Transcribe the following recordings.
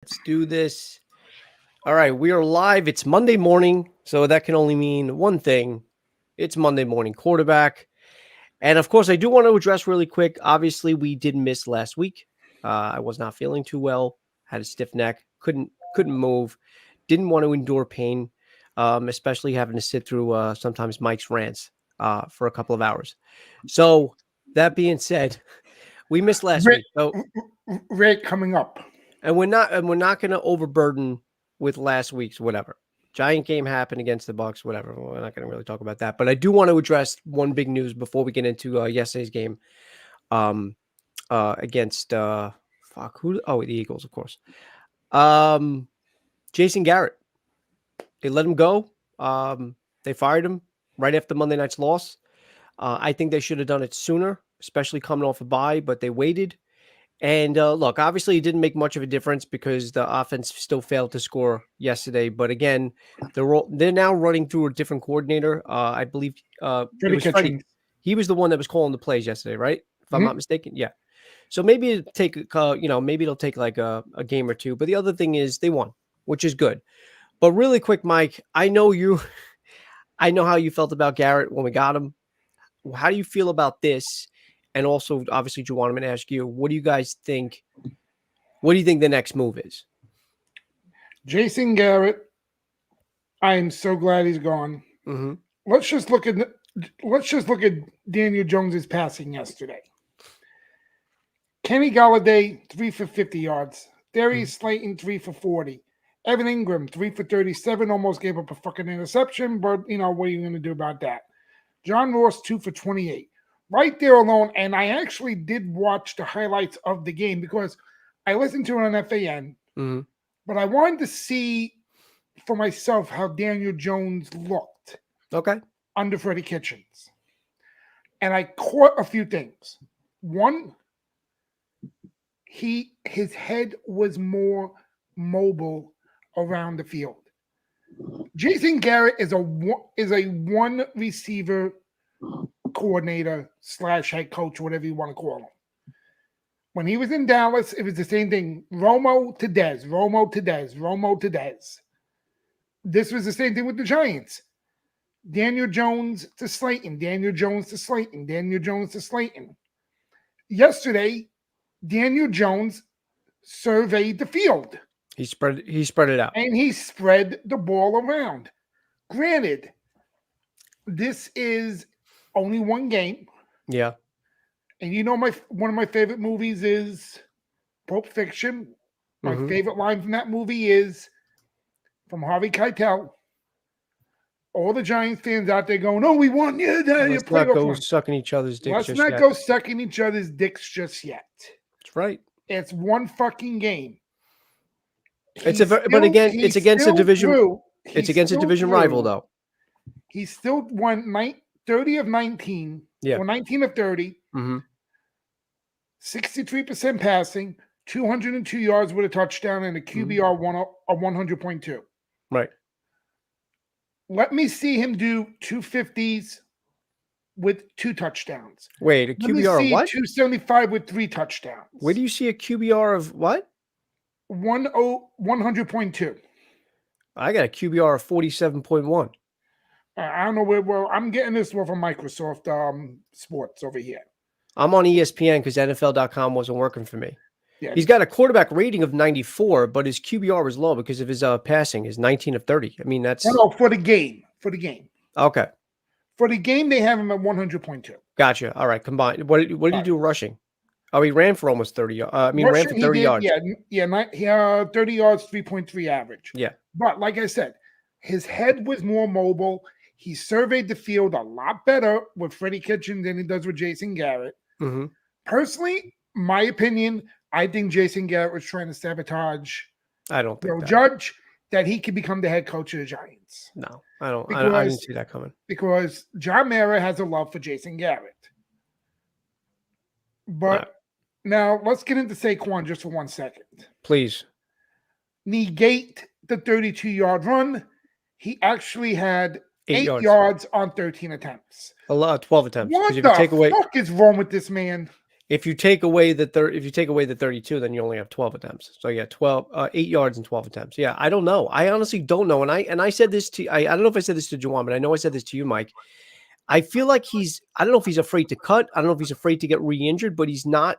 Let's do this. All right, we are live. It's Monday morning, so that can only mean one thing. It's Monday morning quarterback. And of course, I do want to address really quick. Obviously, we did miss last week. I was not feeling too well, had a stiff neck, couldn't move, didn't want to endure pain, especially having to sit through sometimes Mike's rants for a couple of hours. So that being said, we missed last week. So Rick coming up. And we're not going to overburden with last week's whatever. Giant game happened against the Bucs, whatever. We're not going to really talk about that. But I do want to address one big news before we get into yesterday's game against the Eagles, of course. Jason Garrett. They let him go. They fired him right after Monday night's loss. I think they should have done it sooner, especially coming off a bye, but they waited. And look, obviously it didn't make much of a difference because the offense still failed to score yesterday. But again, they're now running through a different coordinator. I believe he was the one that was calling the plays yesterday, right? If I'm not mistaken. Yeah. So maybe it'll take, maybe it'll take like a game or two. But the other thing is they won, which is good. But really quick, Mike, I know how you felt about Garrett when we got him. How do you feel about this? And also, obviously, Juwaan, I'm going to ask you, what do you guys think? What do you think the next move is? Jason Garrett, I am so glad he's gone. Mm-hmm. Let's just look at Daniel Jones's passing yesterday. Kenny Golladay, 3 for 50 yards. Darius Slayton, 3 for 40. Evan Ingram, 3 for 37. Almost gave up a fucking interception, but what are you going to do about that? John Ross, 2 for 28. Right there alone, and I actually did watch the highlights of the game because I listened to it on FAN, but I wanted to see for myself how Daniel Jones looked under Freddie Kitchens. And I caught a few things. One, his head was more mobile around the field. Jason Garrett is a one receiver coordinator / head coach, whatever you want to call him. When he was in Dallas, it was the same thing. Romo to Dez, Romo to Dez, Romo to Dez. This was the same thing with the Giants. Daniel Jones to Slayton, Daniel Jones to Slayton, Daniel Jones to Slayton. Yesterday, Daniel Jones surveyed the field. He spread it out. And he spread the ball around. Granted, this is only one game. Yeah. And one of my favorite movies is Pulp Fiction. My favorite line from that movie is from Harvey Keitel. All the Giants fans out there going, "Oh, we won." Yeah, let's not go sucking each other's dicks. Let's not go sucking each other's dicks just yet. That's right. It's one fucking game. It's against a division. It's against a division rival, though. He still won 30 of 19. Yeah. Or 19 of 30. 63% passing, 202 yards with a touchdown, and a QBR 100.2. Right. Let me see him do 250s with 2 touchdowns. Wait, a QBR of what? 275 with 3 touchdowns. Where do you see a QBR of what? 100.2. I got a QBR of 47.1. I don't know where. I'm getting this one from Microsoft Sports over here. I'm on ESPN because NFL.com wasn't working for me. Yeah. He's got a quarterback rating of 94, but his QBR was low because of his passing. Is 19 of 30. I mean, that's for the game. Okay. For the game, they have him at 100.2. Gotcha. All right, combined. What did he do rushing? Oh, he ran for almost 30. Ran for 30 yards. Yeah, 30 yards, 3.3 average. Yeah. But like I said, his head was more mobile. He surveyed the field a lot better with Freddie Kitchens than he does with Jason Garrett. Personally, my opinion, I think Jason Garrett was trying to sabotage Judge that he could become the head coach of the Giants. No, I don't. I didn't see that coming. Because John Mara has a love for Jason Garrett. But now let's get into Saquon just for 1 second. Please. Negate the 32-yard run. He actually had 8 yards on 13 attempts. A lot, 12 attempts. What the fuck is wrong with this man? If you take away the 32, then you only have 12 attempts. So yeah, 8 yards and 12 attempts. Yeah, I don't know. I honestly don't know. And I said this to I don't know if I said this to Juwaan, but I know I said this to you, Mike. I feel like I don't know if he's afraid to cut. I don't know if he's afraid to get re-injured, but he's not.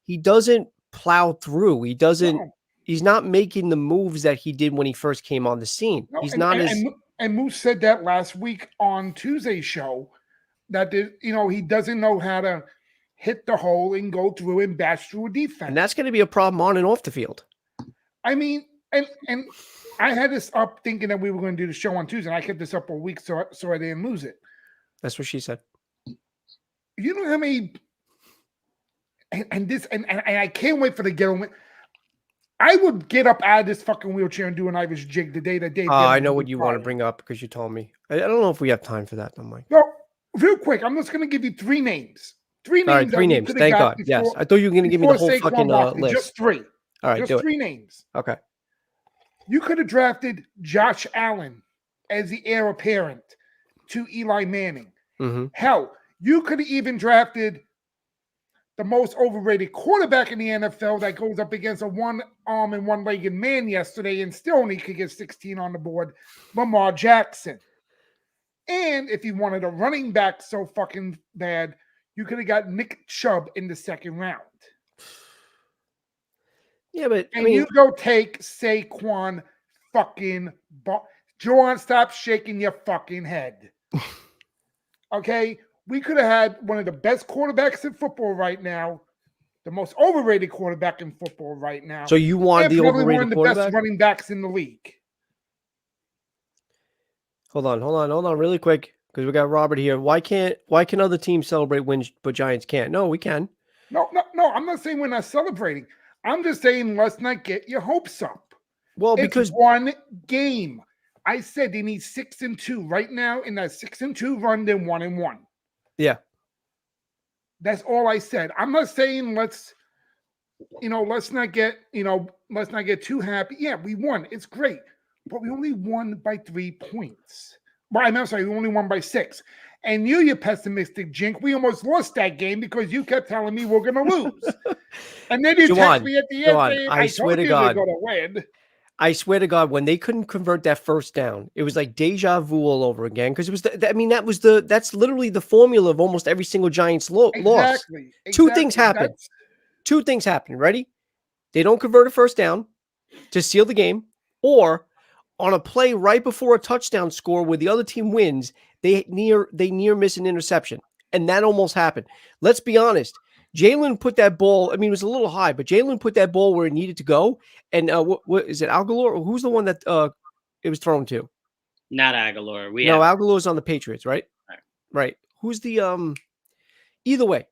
He doesn't plow through. No. He's not making the moves that he did when he first came on the scene. No, He's not as. And Moose said that last week on Tuesday's show that he doesn't know how to hit the hole and go through and bash through a defense. And that's going to be a problem on and off the field. I mean, and I had this up thinking that we were going to do the show on Tuesday. And I kept this up a week so I didn't lose it. That's what she said. You know how many and I can't wait for the gentleman. I would get up out of this fucking wheelchair and do an Irish jig the day that Dave. I know what you want to bring up because you told me. I don't know if we have time for that, though, Mike. No, real quick, I'm just going to give you 3 names. 3 names. All right, 3 names. Thank God. Yes, I thought you were going to give me the whole fucking list. Just 3. All right, just 3 names. Okay. You could have drafted Josh Allen as the heir apparent to Eli Manning. Mm-hmm. Hell, you could have even drafted the most overrated quarterback in the NFL that goes up against a one-arm and one-legged man yesterday and still only could get 16 on the board, Lamar Jackson. And if you wanted a running back so fucking bad, you could have got Nick Chubb in the 2nd round. Yeah, but you go take Saquon fucking Juwaan, stop shaking your fucking head. Okay? We could have had one of the best quarterbacks in football right now, the most overrated quarterback in football right now. So you want the overrated one of the quarterback? best running backs in the league. Hold on, really quick, because we got Robert here. Why can other teams celebrate wins but Giants can't? No, we can. No. I'm not saying we're not celebrating. I'm just saying let's not get your hopes up. Well, because one game. I said they need 6-2 right now. In that 6-2 run, then 1-1. Yeah. That's all I said. I'm not saying let's not get too happy. Yeah, we won. It's great. But we only won by 3 points. Well, I'm sorry, we only won by 6. And you pessimistic jink, we almost lost that game because you kept telling me we're going to lose. And then you text me at the end saying, I swear to God, we're going to win. I swear to God, when they couldn't convert that first down, it was like deja vu all over again. Because it was, that's literally the formula of almost every single Giants loss. Exactly. 2 things happen. 2 things happen. Ready? They don't convert a first down to seal the game, or on a play right before a touchdown score where the other team wins, they near miss an interception, and that almost happened. Let's be honest. Jalen put that ball. I mean, it was a little high, but Jalen put that ball where it needed to go. And what is it, Aguilar? Or who's the one that it was thrown to? Not Aguilar. Aguilar's on the Patriots, right? Right. Who's the Either way,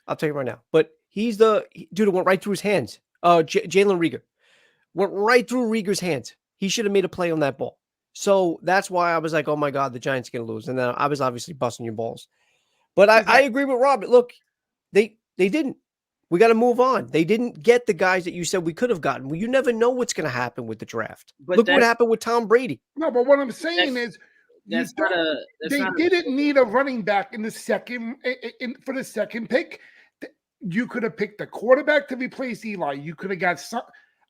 I'll tell you right now. But he's the dude who went right through his hands. Jalen Reagor went right through Rieger's hands. He should have made a play on that ball. So that's why I was like, oh my God, the Giants are going to lose. And then I was obviously busting your balls. But I agree with Robert. Look, they didn't. We got to move on. They didn't get the guys that you said we could have gotten. Well, you never know what's going to happen with the draft. But look what happened with Tom Brady. No, but what I'm saying is they didn't need a running back in the second for the second pick. You could have picked a quarterback to replace Eli. You could have got some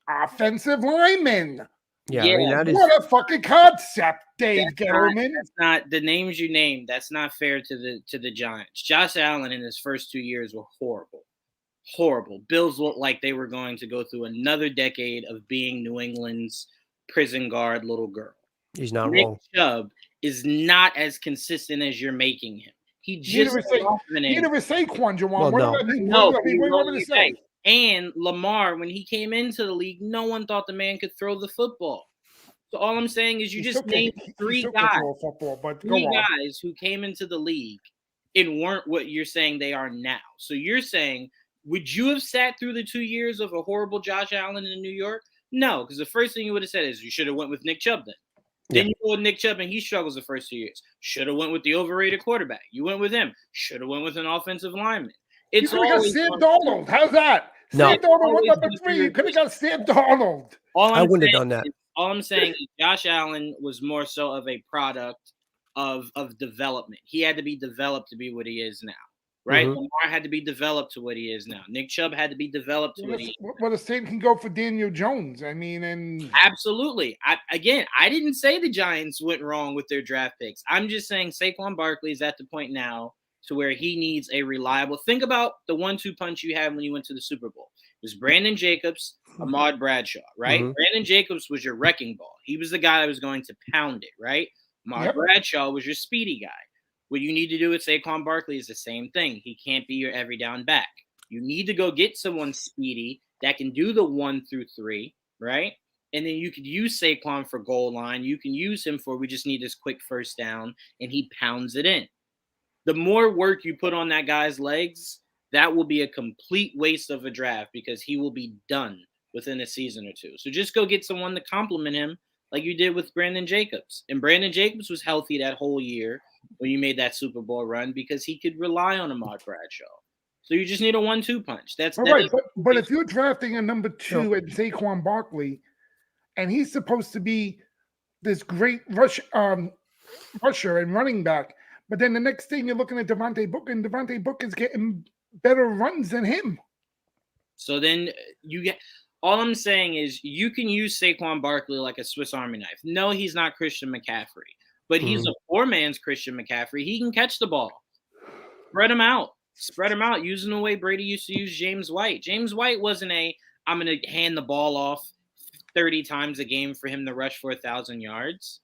offensive linemen. Yeah, I mean, what a fucking concept, Dave Gettleman. That's not the names you named. That's not fair to the Giants. Josh Allen in his first 2 years were horrible. Horrible. Bills looked like they were going to go through another decade of being New England's prison guard little girl. He's not Nick wrong. Chubb is not as consistent as you're making him. He just neither is Saquon, Juwaan. What do you want me to say? And Lamar, when he came into the league, no one thought the man could throw the football. So all I'm saying is you just named 3 guys, guys who came into the league and weren't what you're saying they are now. So you're saying, would you have sat through the 2 years of a horrible Josh Allen in New York? No, because the first thing you would have said is you should have went with Nick Chubb then. Then you go with Nick Chubb, and he struggles the first 2 years. Should have went with the overrated quarterback. You went with him. Should have went with an offensive lineman. It's you could have got Sam Darnold. How's that? No. Sam Darnold went number 3. You could have got Sam Darnold. I wouldn't have done that. All I'm saying is Josh Allen was more so of a product of development. He had to be developed to be what he is now. right? Lamar had to be developed to what he is now. Nick Chubb had to be developed to what he is. Well, the same can go for Daniel Jones. I mean, and absolutely. I didn't say the Giants went wrong with their draft picks. I'm just saying Saquon Barkley is at the point now to where he needs a reliable. Think about the 1-2 punch you had when you went to the Super Bowl. It was Brandon Jacobs, Ahmad Bradshaw, right? Brandon Jacobs was your wrecking ball. He was the guy that was going to pound it, right? Ahmad Bradshaw was your speedy guy. What you need to do with Saquon Barkley is the same thing. He can't be your every down back. You need to go get someone speedy that can do the 1 through 3, right? And then you could use Saquon for goal line. You can use him for we just need this quick first down, and he pounds it in. The more work you put on that guy's legs, that will be a complete waste of a draft because he will be done within a season or two. So just go get someone to complement him like you did with Brandon Jacobs. And Brandon Jacobs was healthy that whole year when you made that Super Bowl run because he could rely on Ahmad Bradshaw. So you just need a 1-2 punch. That's right. But if you're drafting a number 2 at Saquon Barkley, and he's supposed to be this great rusher and running back, but then the next thing you're looking at Devontae Booker, and Devontae Booker is getting better runs than him. So then you get. All I'm saying is you can use Saquon Barkley like a Swiss Army knife. No, he's not Christian McCaffrey, but he's a poor man's Christian McCaffrey. He can catch the ball. Spread him out. Using the way Brady used to use James White. James White wasn't I'm going to hand the ball off 30 times a game for him to rush for 1,000 yards.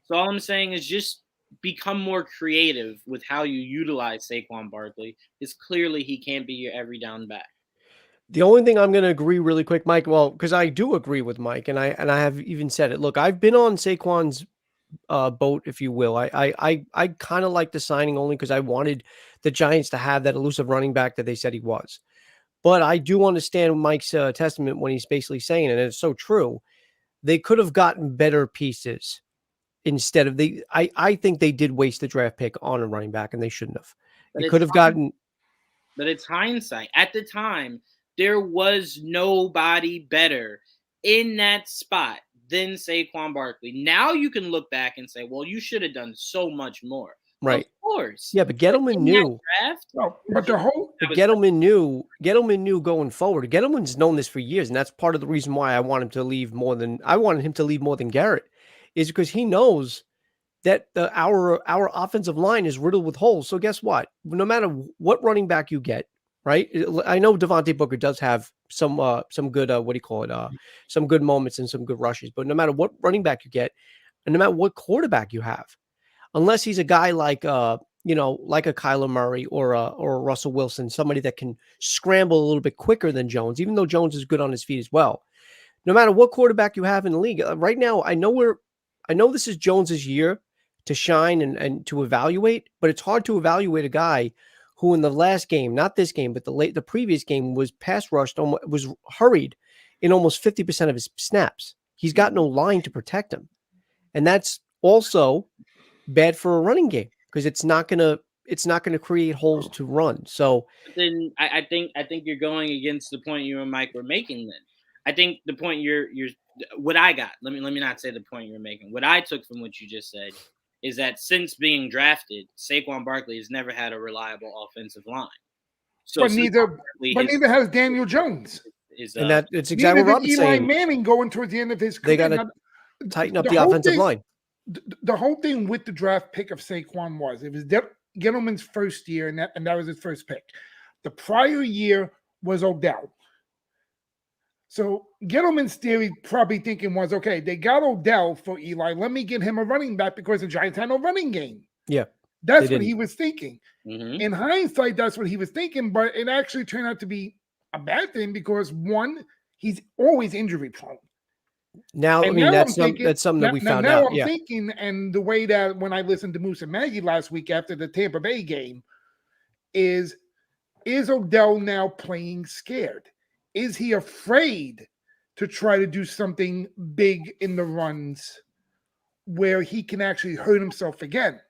So all I'm saying is just become more creative with how you utilize Saquon Barkley. Because clearly he can't be your every down back. The only thing I'm going to agree really quick, Mike, well, because I do agree with Mike, and I have even said it. Look, I've been on Saquon's boat, if you will. I kind of like the signing only because I wanted the Giants to have that elusive running back that they said he was. But I do understand Mike's testament when he's basically saying it, and it's so true. They could have gotten better pieces instead of I think they did waste the draft pick on a running back, and they shouldn't have. They could have gotten. But it's hindsight. At the time, there was nobody better in that spot than Saquon Barkley. Now you can look back and say, well, you should have done so much more. Right. Of course. Yeah, but Gettleman knew. But Gettleman knew going forward. Gettleman's known this for years, and that's part of the reason why I want him to leave more than Garrett, is because he knows that our offensive line is riddled with holes. So guess what? No matter what running back you get, right? I know Devontae Booker does have some good some good moments and some good rushes, but no matter what running back you get, and no matter what quarterback you have, unless he's a guy like like a Kyler Murray or a Russell Wilson, somebody that can scramble a little bit quicker than Jones, even though Jones is good on his feet as well. No matter what quarterback you have in the league right now, I know this is Jones's year to shine and to evaluate, but it's hard to evaluate a guy who in the last game, not this game, but the previous game, was pass rushed, was hurried in almost 50% of his snaps. He's got no line to protect him. And that's also bad for a running game because it's not gonna create holes to run. So but then I think you're going against the point you and Mike were making. Then I think the point you're what I got. Let me not say the point you were making. What I took from what you just said is that since being drafted, Saquon Barkley has never had a reliable offensive line. So but neither has Daniel Jones. And it's exactly what I'm saying. Eli Manning going towards the end of his career. They got to tighten up the offensive line. The whole thing with the draft pick of Saquon was Gettleman's first year, and that was his first pick. The prior year was Odell. So Gettleman's theory probably thinking was, okay, they got Odell for Eli. Let me get him a running back because the Giants had no running game. Yeah. That's what he was thinking. Mm-hmm. In hindsight, that's what he was thinking, but it actually turned out to be a bad thing because, one, he's always injury prone. Now, that's something that we found out. Now I'm thinking, and the way that when I listened to Moose and Maggie last week after the Tampa Bay game, is Odell now playing scared? Is he afraid to try to do something big in the runs where he can actually hurt himself again?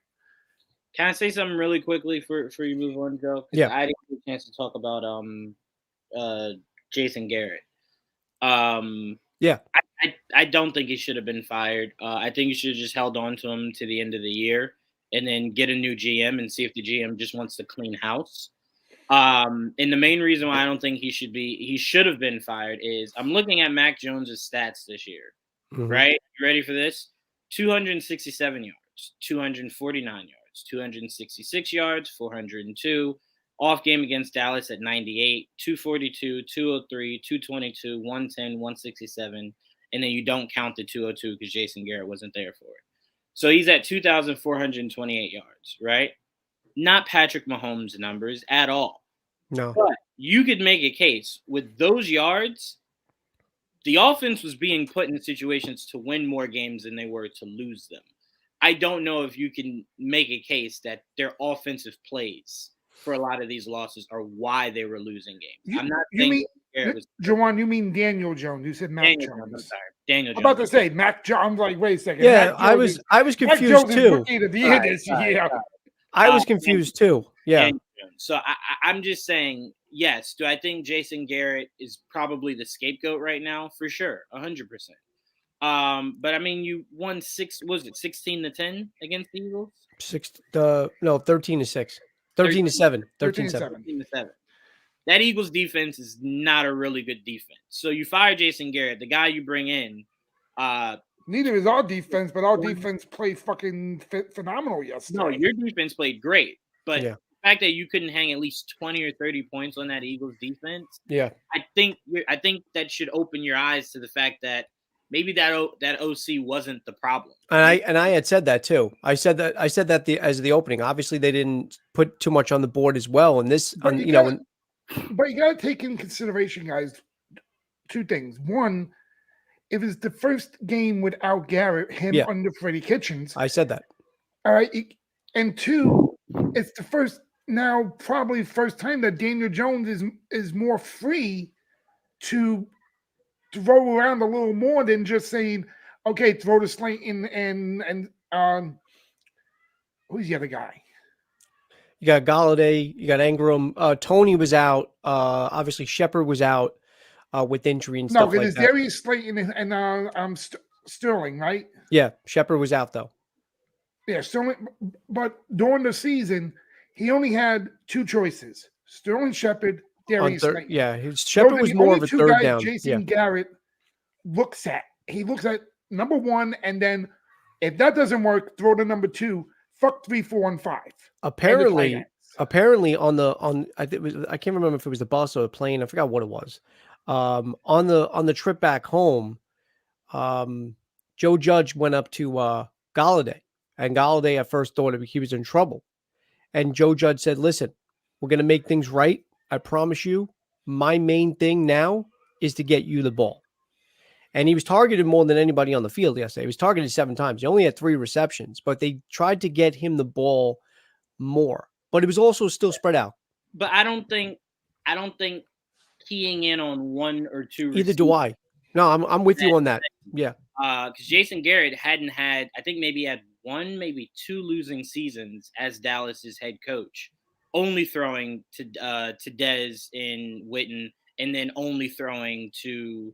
Can I say something really quickly for you move on, Joe? Yeah. I didn't get a chance to talk about Jason Garrett. Yeah. I don't think he should have been fired. I think you should have just held on to him to the end of the year and then get a new GM and see if the GM just wants to clean house. And the main reason why I don't think he should have been fired is I'm looking at Mac Jones's stats this year, right? You ready for this? 267 yards, 249 yards, 266 yards, 402. Off game against Dallas at 98, 242, 203, 222, 110, 167. And then you don't count the 202 because Jason Garrett wasn't there for it. So he's at 2,428 yards, right? Not Patrick Mahomes' numbers at all. No. But you could make a case with those yards, the offense was being put in situations to win more games than they were to lose them. I don't know if you can make a case that their offensive plays for a lot of these losses are why they were losing games. I'm not saying Juwaan, you mean Daniel Jones? You said Mac Jones. I'm sorry, Daniel Jones. I'm about to say Mac Jones. I'm like, wait a second. Yeah, I was confused too. I was confused too. Yeah. So I'm just saying, yes. Do I think Jason Garrett is probably the scapegoat right now? For sure, 100%. But I mean, you won 16-10 against the Eagles? 13-6. 13-7. 13-7. That Eagles defense is not a really good defense. So you fire Jason Garrett, the guy you bring in. Neither is our defense, but our defense played fucking phenomenal yesterday. No, your defense played great, but the fact that you couldn't hang at least 20 or 30 points on that Eagles defense, I think that should open your eyes to the fact that maybe that OC wasn't the problem. And I had said that too. I said that as the opening. Obviously, they didn't put too much on the board as well. And this, but you got to take in consideration, guys, two things. One, if it's the first game without Garrett, under Freddie Kitchens. I said that. All right. And two, it's probably first time that Daniel Jones is more free to throw around a little more than just saying, okay, throw the Slayton and who's the other guy? You got Galladay, you got Ingram. Tony was out. Obviously, Shepard was out with injury and stuff like that. No, because it's Darius Slayton and Sterling, right? Yeah, Shepard was out though. Yeah, Sterling. But during the season, he only had two choices: Sterling Shepard, Darius Slayton. Yeah, Shepard was more of a third down. Jason Garrett looks at number one, and then if that doesn't work, throw to number two. Fuck 3, 4, and 5. Apparently I think it was, I can't remember if it was the bus or the plane. I forgot what it was. On the trip back home, Joe Judge went up to Galladay, and Galladay at first thought he was in trouble. And Joe Judge said, "Listen, we're going to make things right. I promise you. My main thing now is to get you the ball." And he was targeted more than anybody on the field yesterday. He was targeted 7 times. He only had 3 receptions, but they tried to get him the ball more. But it was also still spread out. But I don't think keying in on 1 or 2 Either do I. No, I'm with you on that. Yeah. Because Jason Garrett hadn't had, I think maybe had 1, maybe 2 losing seasons as Dallas's head coach, only throwing to Dez in Witten, and then only throwing to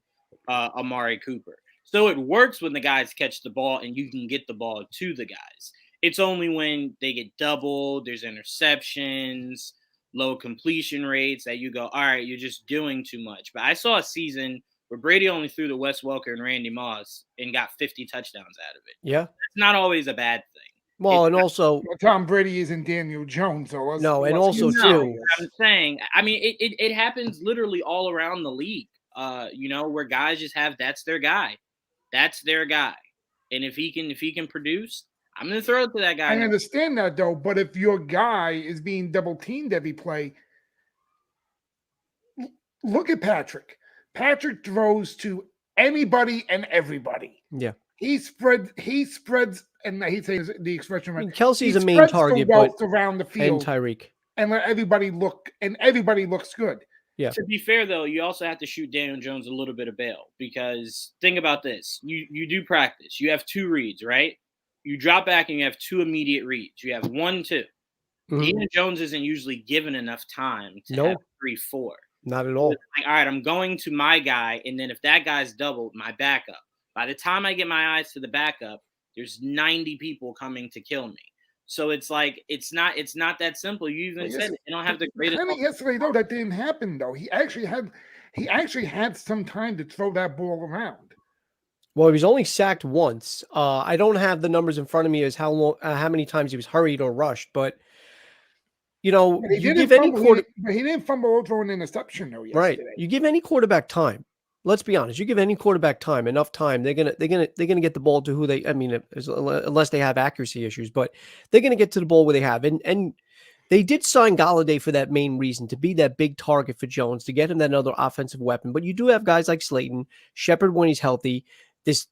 Amari Cooper. So it works when the guys catch the ball and you can get the ball to the guys. It's only when they get doubled, there's interceptions, low completion rates that you go, all right, you're just doing too much. But I saw a season where Brady only threw to Wes Welker and Randy Moss and got 50 touchdowns out of it. Yeah. It's not always a bad thing. Well, and also Tom Brady isn't Daniel Jones, so I'm saying, I mean, it happens literally all around the league. Where guys just have that's their guy. And if he can produce, I'm gonna throw it to that guy. I understand that though, but if your guy is being double teamed every play, look at Patrick. Patrick throws to anybody and everybody. Yeah. He spreads, and he says the expression right. I mean, Kelsey's a main target, but around the field, and Tyreek, and let everybody look, and everybody looks good. Yeah. To be fair, though, you also have to shoot Daniel Jones a little bit of bail because think about this: you do practice. You have 2 reads, right? You drop back and you have 2 immediate reads. You have 1, 2. Mm-hmm. Daniel Jones isn't usually given enough time to have 3, 4. Not at all. Like, all right, I'm going to my guy, and then if that guy's doubled, my backup. By the time I get my eyes to the backup, there's 90 people coming to kill me. So it's like it's not that simple. You even said it. They don't have the greatest. Kind of yesterday though, that didn't happen though. He actually had some time to throw that ball around. Well, he was only sacked once. I don't have the numbers in front of me as how many times he was hurried or rushed, but you give any but he didn't fumble or throw an interception though yesterday. Right. You give any quarterback time. Let's be honest. You give any quarterback enough time, they're gonna get the ball to who they. I mean, unless they have accuracy issues, but they're gonna get to the ball where they have. And they did sign Galladay for that main reason, to be that big target for Jones, to get him that other offensive weapon. But you do have guys like Slayton, Shepard when he's healthy. This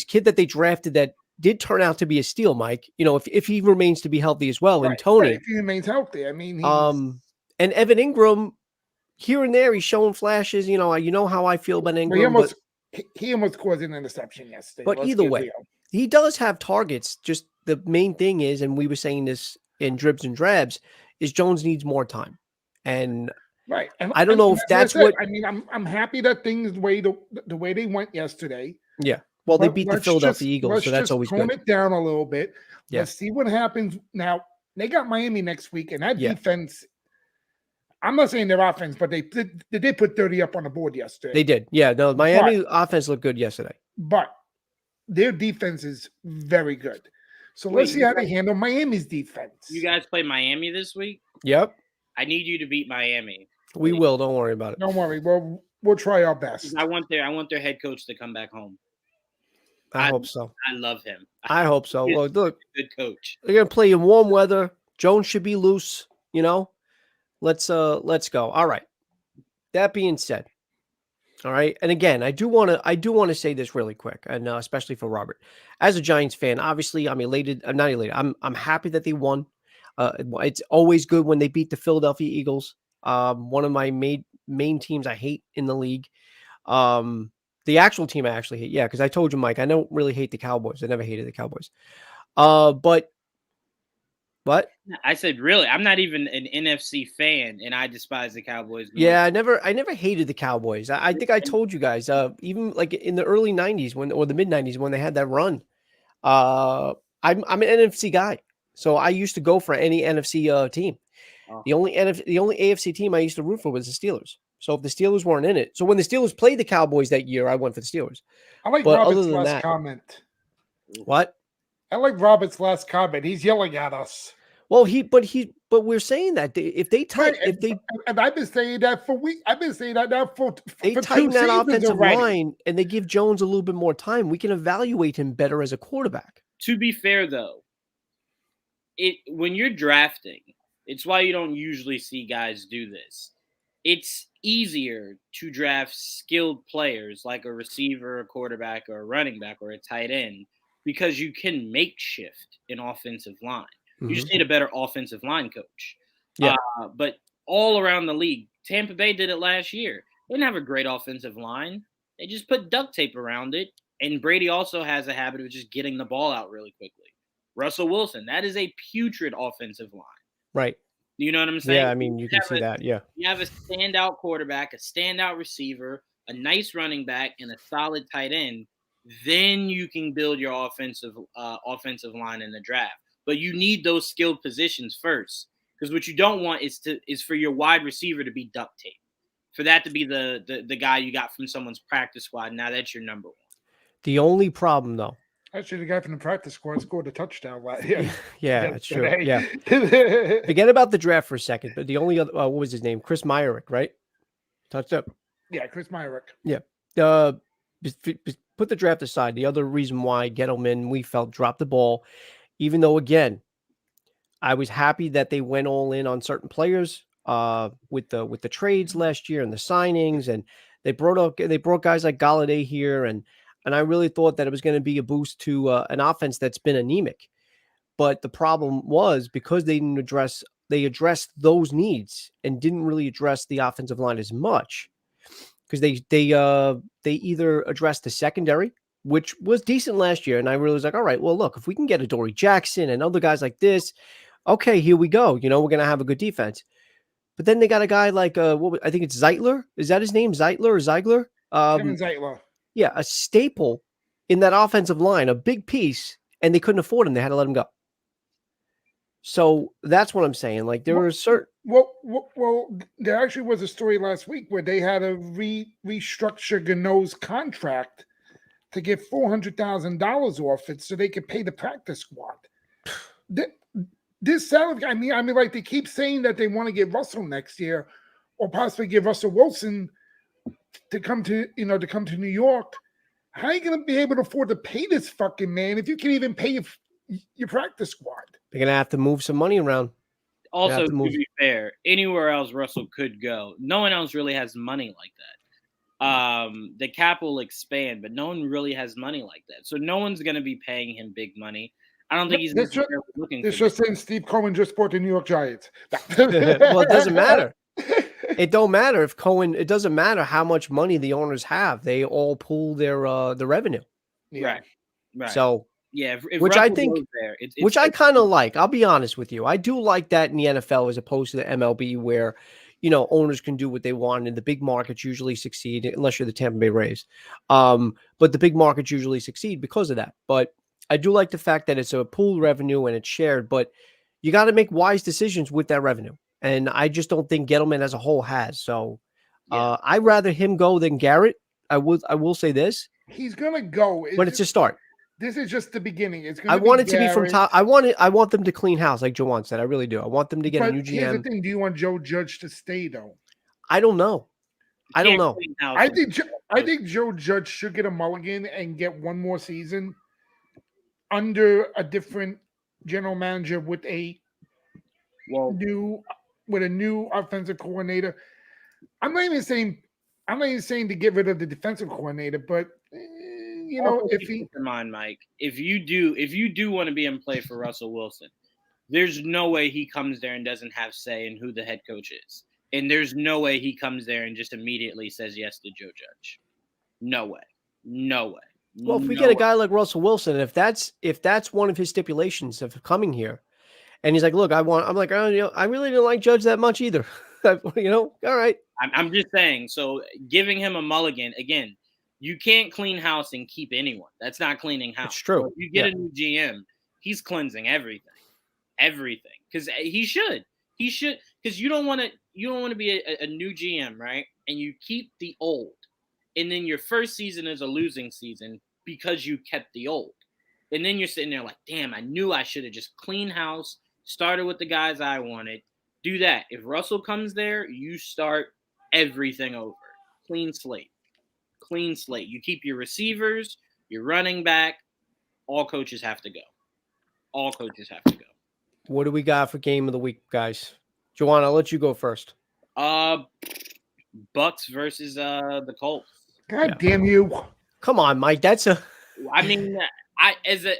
kid that they drafted that did turn out to be a steal, Mike. If he remains to be healthy as well, right, and Tony, if he remains healthy, I mean, and Evan Ingram. Here and there, he's showing flashes. You know how I feel about Ingram. He almost caused an interception yesterday. But either way, he does have targets. Just the main thing is, and we were saying this in dribs and drabs, is Jones needs more time. And right, and I don't know if that's what. I mean, I'm happy that things the way they went yesterday. Yeah. Well, they beat the Philadelphia Eagles, so that's always good. Tone it down a little bit. Yeah. Let's see what happens. Now they got Miami next week, and that defense. I'm not saying their offense, but they did put 30 up on the board yesterday. They did. Yeah, no, Miami offense looked good yesterday. But their defense is very good. So let's see how they handle Miami's defense. You guys play Miami this week? Yep. I need you to beat Miami. We will. Don't worry about it. Don't worry. We'll try our best. I want their head coach to come back home. I hope so. I love him. I hope so. Well, look. Good coach. They're going to play in warm weather. Jones should be loose, Let's go. All right. That being said, all right. And again, I do want to say this really quick, and especially for Robert, as a Giants fan, obviously I'm elated. I'm not elated. I'm happy that they won. It's always good when they beat the Philadelphia Eagles. One of my main teams I hate in the league. The actual team I actually hate. Yeah. Cause I told you, Mike, I don't really hate the Cowboys. I never hated the Cowboys. But what? I said, really? I'm not even an NFC fan, and I despise the Cowboys. Yeah, I never hated the Cowboys. I think I told you guys, even like in the early 90s or the mid 90s when they had that run. I'm an NFC guy, so I used to go for any NFC team. Oh. The only AFC team I used to root for was the Steelers. So if the Steelers weren't in it, so when the Steelers played the Cowboys that year, I went for the Steelers. I like Robert's last comment. What? I like Robert's last comment. He's yelling at us. Well, but we're saying that if they and I've been saying that for weeks. I've been saying that now for they tighten that offensive line and they give Jones a little bit more time, we can evaluate him better as a quarterback. To be fair, though, when you're drafting, it's why you don't usually see guys do this. It's easier to draft skilled players like a receiver, a quarterback, or a running back, or a tight end because you can makeshift an offensive line. You just need a better offensive line coach. Yeah. But all around the league, Tampa Bay did it last year. They didn't have a great offensive line. They just put duct tape around it. And Brady also has a habit of just getting the ball out really quickly. Russell Wilson, that is a putrid offensive line. Right. You know what I'm saying? Yeah, I mean, you can see that, yeah. You have a standout quarterback, a standout receiver, a nice running back, and a solid tight end. Then you can build your offensive line in the draft. But you need those skilled positions first, because what you don't want is for your wide receiver to be duct tape, for that to be the guy you got from someone's practice squad. Now that's your number one. The only problem, though. Actually, the guy from the practice squad scored a touchdown. Yeah, that's true. Yeah. Forget about the draft for a second. But the only other, what was his name? Chris Myrick, right? Touched up. Yeah, Chris Myrick. Yeah. Put the draft aside. The other reason why Gettleman, we felt, dropped the ball. Even though, again, I was happy that they went all in on certain players with the trades last year and the signings, and they brought guys like Galladay here, and I really thought that it was going to be a boost to an offense that's been anemic. But the problem was because they addressed those needs and didn't really address the offensive line as much, because they either addressed the secondary, which was decent last year. And I really was like, all right, well, look, if we can get a Dory Jackson and other guys like this, okay, here we go. We're going to have a good defense. But then they got a guy like, I think it's Zeitler. Is that his name? Zeitler or Ziegler? Zeitler. Yeah, a staple in that offensive line, a big piece, and they couldn't afford him. They had to let him go. So that's what I'm saying. Like there were certain. Well, there actually was a story last week where they had to restructure Gano's contract to get $400,000 off it so they could pay the practice squad. This salary, I mean, like they keep saying that they want to get Russell next year, or possibly give Russell Wilson to come to New York. How are you going to be able to afford to pay this fucking man if you can't even pay your practice squad? They're gonna have to move some money around. Also, to be fair, anywhere else Russell could go. No one else really has money like that. The cap will expand, but no one really has money like that. So no one's going to be paying him big money. I don't think he's looking. It's just saying Steve Cohen just bought the New York Giants. Well, it doesn't matter. It don't matter if Cohen. It doesn't matter how much money the owners have. They all pool their the revenue. Yeah. Right. So yeah, if which Russell I think, goes there, which I kind of like. I'll be honest with you. I do like that in the NFL as opposed to the MLB, where owners can do what they want, and the big markets usually succeed, unless you're the Tampa Bay Rays. But the big markets usually succeed because of that. But I do like the fact that it's a pooled revenue and it's shared. But you got to make wise decisions with that revenue, and I just don't think Gettleman as a whole has. So I'd rather him go than Garrett. I will say this: he's gonna go, but it's a start. This is just the beginning. It's going I want it to be from top. I want them to clean house, like Juwaan said. I really do. I want them to get a new GM. Here's the thing: do you want Joe Judge to stay though? I don't know. I don't know. I think Joe Judge should get a mulligan and get one more season under a different general manager with a new offensive coordinator. I'm not even saying to get rid of the defensive coordinator, but if he in mind, Mike, if you do want to be in play for Russell Wilson, there's no way he comes there and doesn't have say in who the head coach is. And there's no way he comes there and just immediately says yes to Joe Judge. No way. Well, if we get a guy like Russell Wilson, if that's one of his stipulations of coming here, and he's like, look, I'm like, I really didn't like Judge that much either. All right. I'm just saying, so giving him a mulligan, again, you can't clean house and keep anyone. That's not cleaning house. It's true. So if you get a new GM, he's cleansing everything. Because he should, because you don't want to be a new GM, right? And you keep the old, and then your first season is a losing season because you kept the old, and then you're sitting there like, damn, I knew I should have just cleaned house, started with the guys I wanted. Do that. If Russell comes there, you start everything over, clean slate. You keep your receivers, your running back. All coaches have to go. What do we got for game of the week, guys? Juwaan, I'll let you go first. Bucs versus the Colts. God damn you! Come on, Mike. That's a. I mean, as an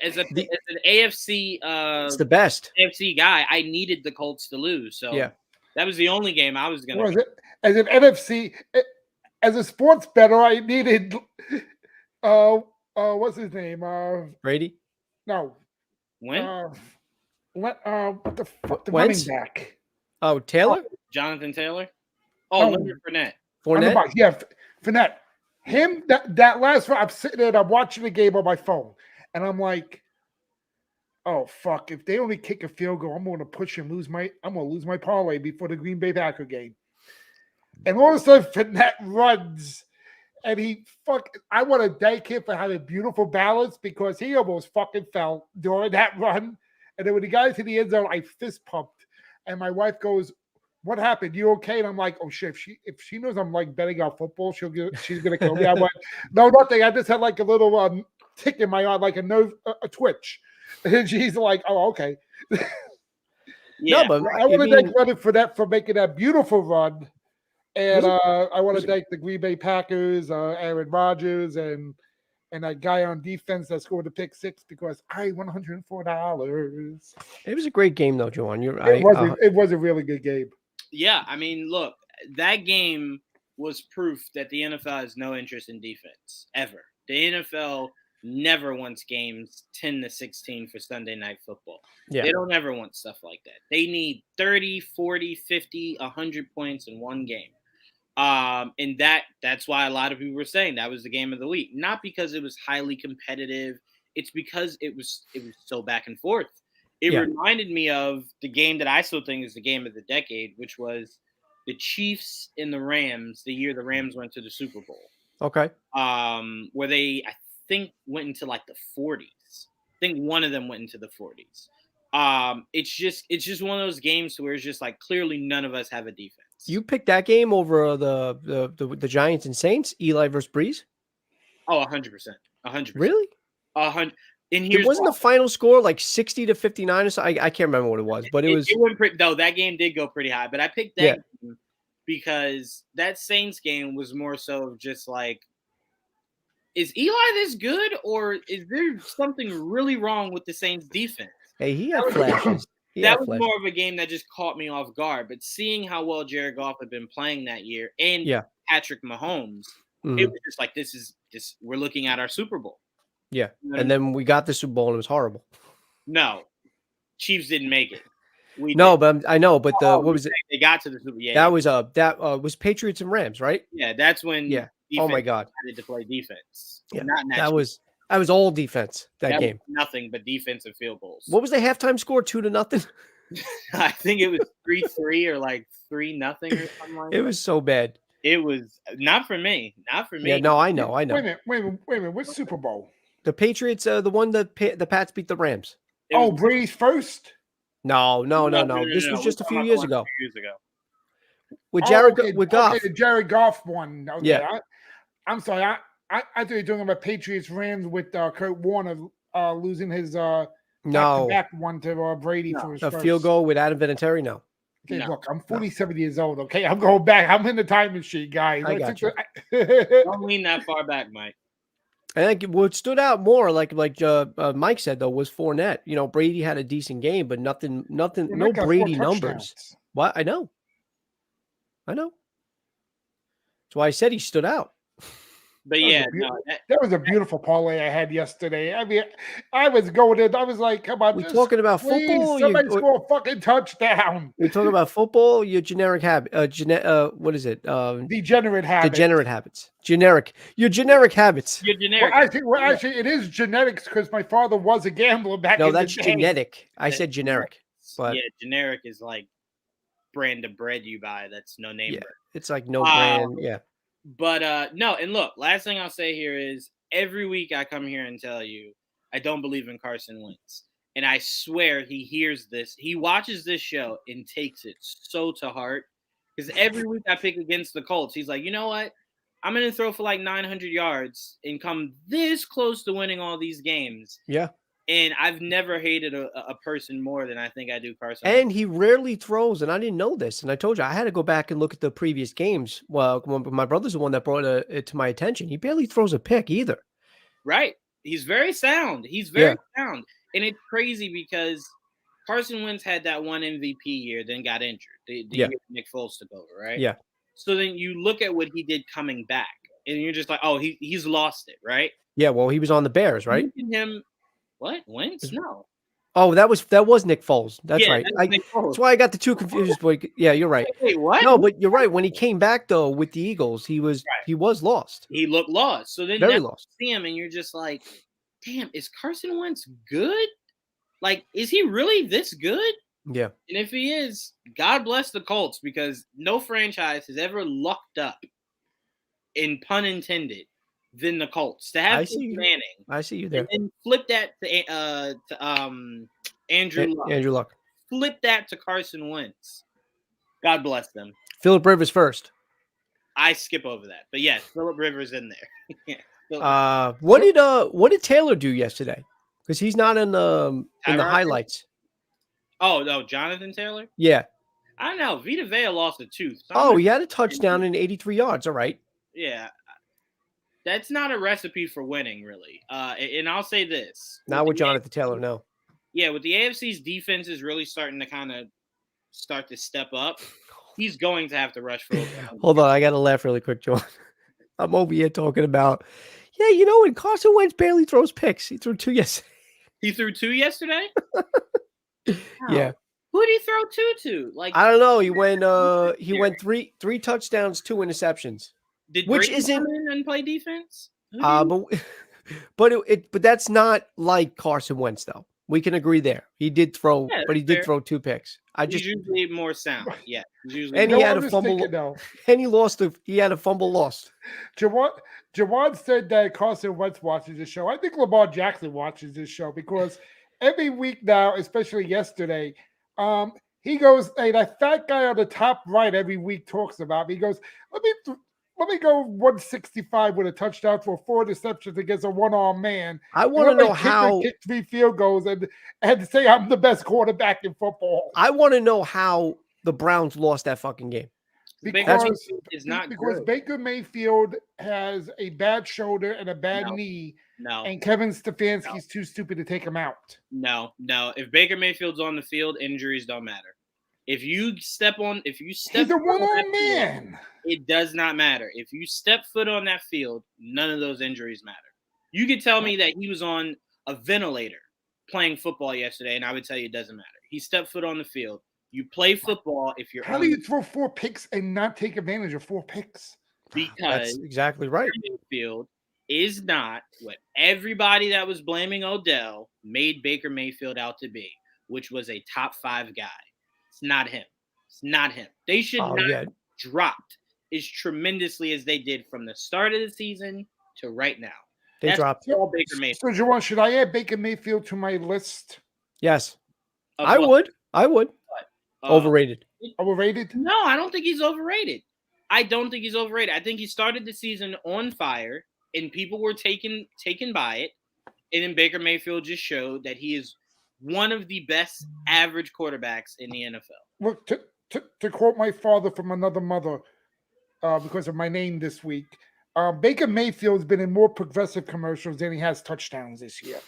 AFC. It's the best AFC guy. I needed the Colts to lose, so that was the only game I was gonna. As an NFC. As a sports bettor, I needed what's his name? Brady? No. When? What the fuck? The running back. Oh, Taylor? Jonathan Taylor? Leonard Fournette. Fournette? Yeah, Fournette. Him, that last one, I'm sitting there and I'm watching the game on my phone. And I'm like, oh fuck, if they only kick a field goal, I'm gonna push and lose my parlay before the Green Bay Packer game. And all of a sudden, Fournette runs, and I want to thank him for having beautiful balance because he almost fucking fell during that run. And then when he got to the end zone, I fist pumped. And my wife goes, "What happened? You okay?" And I'm like, "Oh shit! If she knows I'm like betting on football, she's gonna kill me." I'm like, "No, nothing. I just had like a little tick in my eye, like a nerve, a twitch." And she's like, "Oh, okay." Yeah, no, but I want to thank Leonard for making that beautiful run. And I want to thank the Green Bay Packers, Aaron Rodgers, and that guy on defense that scored the pick six because I won $104. It was a great game, though, Juwaan. It was a really good game. Yeah, I mean, look, that game was proof that the NFL has no interest in defense, ever. The NFL never wants games 10-16 for Sunday Night Football. Yeah. They don't ever want stuff like that. They need 30, 40, 50, 100 points in one game. And that's why a lot of people were saying that was the game of the week. Not because it was highly competitive. It's because it was so back and forth. It reminded me of the game that I still think is the game of the decade, which was the Chiefs and the Rams, the year the Rams went to the Super Bowl. Okay. Where they, I think, went into like the 40s. I think one of them went into the 40s. It's just one of those games where it's just like clearly none of us have a defense. You picked that game over the Giants and Saints, Eli versus Breeze? Oh, 100%. 100%. Really? 100. And here's wasn't the final score like 60-59 or something? I can't remember what it was, but it was. It went pretty, though. That game did go pretty high, but I picked that game because that Saints game was more so of just like, is Eli this good, or is there something really wrong with the Saints defense? Hey, he had flashes. That was more of a game that just caught me off guard. But seeing how well Jared Goff had been playing that year and Patrick Mahomes, it was just like, we're looking at our Super Bowl. Yeah. And then we got the Super Bowl and it was horrible. No, Chiefs didn't make it. But I know. But what was it? They got to the Super Bowl. Yeah, that was Patriots and Rams, right? Yeah, that's when. Yeah. Oh my God. Had to play defense. Yeah. That was all defense. That game. Nothing but defensive field goals. What was the halftime score? 2-0. I think it was 3-3 or like 3-0 or something like that. It was so bad. It was not for me. Not for me. Yeah. No, I know. Wait a minute. What Super Bowl? The Patriots, the one that the Pats beat the Rams. Brady's first? No. This was just a few years ago. With with Goff. Okay, the Jared Goff one. Okay. Yeah. I'm sorry. I thought you were talking about Patriots Rams with Kurt Warner losing his back one to Brady for his first. Field goal with Adam Vinatieri. No. Okay, look, I'm 47 years old. Okay, I'm going back. I'm in the time machine, guys. I got you. Don't lean that far back, Mike. I think what stood out more, like Mike said though, was Fournette. You know, Brady had a decent game, but nothing. No Brady numbers. What? I know. That's why I said he stood out. But that was a beautiful parlay I had yesterday. I mean, I was going in. I was like, "Come on, we're talking about football. Somebody score a fucking touchdown." We're talking about football. Your generic habit. What is it? Degenerate habits. Degenerate habits. Generic. Your generic habits. Your generic. Well, actually, it is genetics because my father was a gambler back. No, that's genetic. I said generic. But generic is like brand of bread you buy. That's no name. Yeah, it's like no brand. Yeah. But no, and look, last thing I'll say here is every week I come here and tell you I don't believe in Carson Wentz. And I swear he hears this. He watches this show and takes it so to heart. Because every week I pick against the Colts, he's like, you know what? I'm going to throw for like 900 yards and come this close to winning all these games. Yeah. And I've never hated a person more than I think I do Carson. And he rarely throws, and I didn't know this. And I told you, I had to go back and look at the previous games. Well, my brother's the one that brought it to my attention. He barely throws a pick either. Right. He's very sound. He's very sound. And it's crazy because Carson Wentz had that one MVP year, then got injured. The year Nick Foles took over, right? Yeah. So then you look at what he did coming back, and you're just like, oh, he's lost it, right? Yeah, well, he was on the Bears, right? What? Wentz? No. Oh, that was Nick Foles. That's right. That's why I got the two confused. But yeah, you're right. Wait, what? No, but you're right. When he came back though with the Eagles, he was lost. He looked lost. So then very lost. See him, and you're just like, damn, is Carson Wentz good? Like, is he really this good? Yeah. And if he is, God bless the Colts because no franchise has ever lucked up, in pun intended, than the Colts to have Manning. I see you there. And then flip that to Andrew Luck. Andrew Luck. Flip that to Carson Wentz. God bless them. Phillip Rivers first. I skip over that, but yes, Phillip Rivers in there. What did Taylor do yesterday? Because he's not in the highlights. Oh no, Jonathan Taylor. Yeah. I don't know. Vita Vea lost a tooth. He had a touchdown in 83 yards. All right. Yeah. That's not a recipe for winning, really. And I'll say this. Not with Jonathan Taylor, no. Yeah, with the AFC's defense is really starting to start to step up, he's going to have to rush for over. Hold on, I got to laugh really quick, Juwaan. I'm over here talking about, when Carson Wentz barely throws picks. He threw 2 yesterday. He threw 2 yesterday? Yeah. Who did he throw 2 to? Like, I don't know. He went three touchdowns, 2 interceptions. Did Brady come in and play defense? But that's not like Carson Wentz though. We can agree there. He did throw, Yeah, but he did fair. throw 2 picks. He's usually more sound. Yeah. And he had a fumble. And he had a fumble lost. Juwaan said that Carson Wentz watches this show. I think Lamar Jackson watches this show because every week now, especially yesterday, he goes, hey, that fat guy on the top right every week talks about me. He goes, let me go 165 with a touchdown for 4 interceptions against a one-arm man. I want to know how kick 3 field goals and say I'm the best quarterback in football. I want to know how the Browns lost that fucking game. Because Baker Mayfield has a bad shoulder and a bad knee. No. And Kevin Stefanski's too stupid to take him out. No. If Baker Mayfield's on the field, injuries don't matter. If you step he's a one-arm man. It does not matter. If you step foot on that field, none of those injuries matter. You could tell me that he was on a ventilator playing football yesterday, and I would tell you it doesn't matter. He stepped foot on the field. You play football if you're. How do you throw 4 picks and not take advantage of 4 picks? Because that's exactly right. Mayfield is not what everybody that was blaming Odell made Baker Mayfield out to be, which was a top 5 guy. It's not him. It's not him. They should not dropped as tremendously as they did from the start of the season to right now. They dropped all Baker Mayfield. So, Juwaan, should I add Baker Mayfield to my list? Yes. I would. Overrated. Overrated? No, I don't think he's overrated. I think he started the season on fire, and people were taken by it. And then Baker Mayfield just showed that he is one of the best average quarterbacks in the NFL. Look, to quote my father from another mother, because of my name this week, Baker Mayfield's been in more progressive commercials than he has touchdowns this year.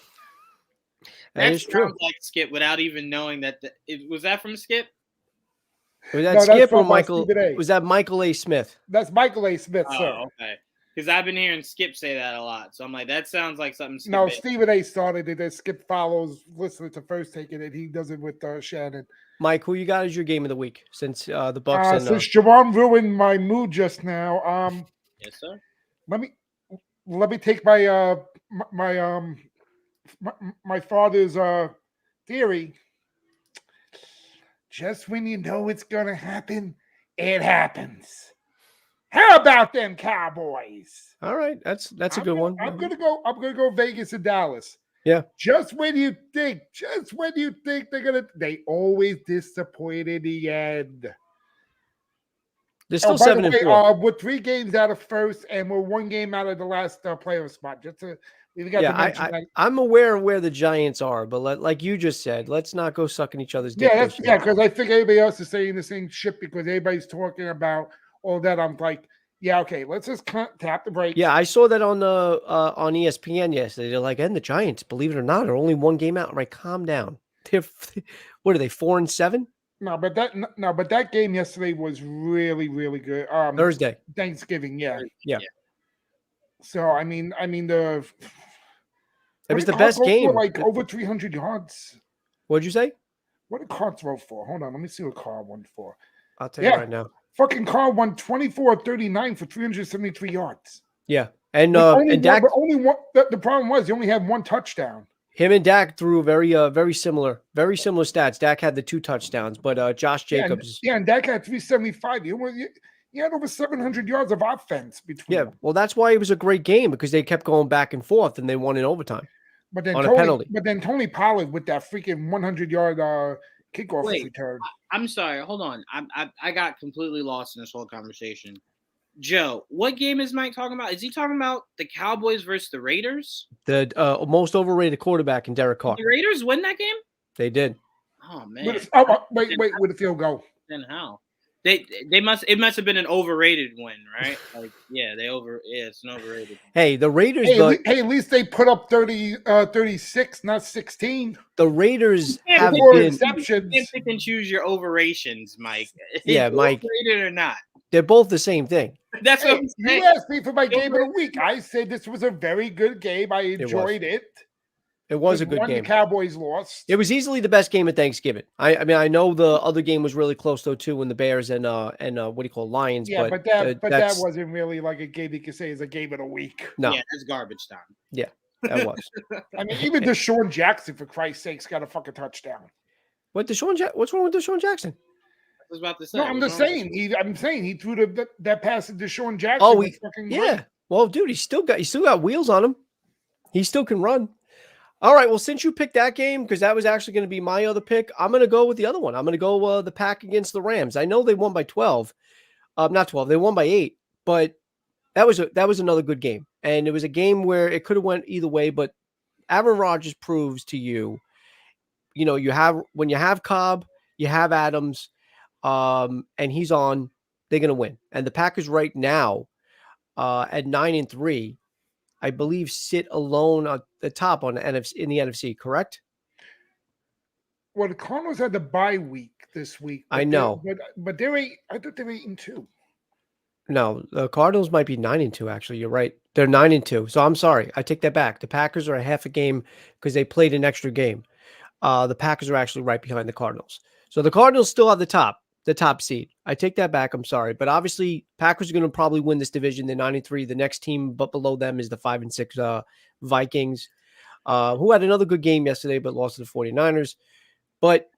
That is true. Like Skip, without even knowing that. Was that from Skip? Was that Skip or Michael? Was that Michael A. Smith? That's Michael A. Smith, sir. Okay. Because I've been hearing Skip say that a lot. So I'm like, that sounds like something Skip No, did. Stephen A. started it. That Skip follows, listening to First Take It, and he does it with Shannon. Mike, who you got as your game of the week since the Bucs? Since Juwaan ruined my mood just now, yes, sir. Let me take my my father's theory. Just when you know it's gonna happen, it happens. How about them Cowboys? All right, that's a good one. I'm gonna go Vegas and Dallas. Yeah. Just when you think they always disappoint in the end. They're still 7-4. We're 3 games out of first, and we're 1 game out of the last playoff spot. I'm aware of where the Giants are, but like you just said, let's not go sucking each other's dick. Because I think everybody else is saying the same shit because everybody's talking about all that. I'm like, yeah, okay, let's just tap the brakes. Yeah, I saw that on ESPN yesterday. They're like, and the Giants, believe it or not, are only 1 game out. I'm like, calm down. What are they, 4-7? No, but that game yesterday was really, really good. Thursday, Thanksgiving, yeah. So it was the best game. Like over 300 yards. What'd you say? What did Carr throw for? Hold on, let me see what Carr won for. I'll tell you right now. Fucking Carr won 24-39 for 373 yards. Yeah, and Dak. The problem was he only had 1 touchdown. Him and Dak threw very similar stats. Dak had the 2 touchdowns, but Josh Jacobs. And Dak had 375. He had over 700 yards of offense between them. Well, that's why it was a great game because they kept going back and forth and they won in overtime. But then on a penalty. But then Tony Pollard with that freaking 100-yard kickoff return. I'm sorry. Hold on. I got completely lost in this whole conversation. Joe, what game is Mike talking about? Is he talking about the Cowboys versus the Raiders? The most overrated quarterback in Derek Carr. Did the Raiders win that game? They did. Oh man! Wait, with a field goal. Then how? It must have been an overrated win, right? Like it's an overrated. Hey, the Raiders. At least they put up 36, not 16. The Raiders have been exceptions. You can't pick and choose your overations, Mike. Yeah, Mike. Overrated or not? They're both the same thing. That's what I'm saying. You asked me for my game of the week. I said this was a very good game. I enjoyed it. It was a good game. The Cowboys lost. It was easily the best game at Thanksgiving. I mean, I know the other game was really close though too, when the Bears and what do you call Lions? Yeah, but that wasn't really like a game you could say is a game of the week. No, yeah, that's garbage time. Yeah, That was. I mean, even Deshaun Jackson, for Christ's sakes, got a fucking touchdown. What's wrong with Deshaun Jackson? I was about to say. No, I'm just saying. I'm saying he threw that pass to Deshaun Jackson. Oh, yeah. Well, dude, he's still got wheels on him. He still can run. All right. Well, since you picked that game, because that was actually going to be my other pick, I'm going to go with the other one. I'm going to go the Pack against the Rams. I know they won by 12. Not 12. They won by 8. But that was another good game, and it was a game where it could have went either way. But Aaron Rodgers proves to you, when you have Cobb, you have Adams, and he's on, they're going to win. And the Packers right now, at 9-3, I believe, sit alone at the top in the NFC. Correct? Well, the Cardinals had the bye week this week. I know, but they're 8. I thought they were 8-2. No, the Cardinals might be 9-2. Actually, you're right. They're 9-2. So I'm sorry, I take that back. The Packers are a half a game because they played an extra game. The Packers are actually right behind the Cardinals. So the Cardinals still have the top seed. I take that back. I'm sorry. But obviously, Packers are going to probably win this division. They're 9-3. The next team but below them is the 5-6 Vikings, who had another good game yesterday but lost to the 49ers. But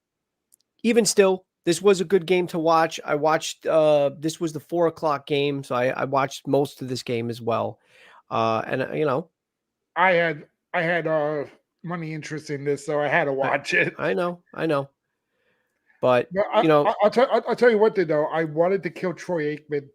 even still, this was a good game to watch. I watched, this was the 4:00 game. So I watched most of this game as well. And I had money interest in this, so I had to watch it. I know. But I'll tell you what, though. I wanted to kill Troy Aikman.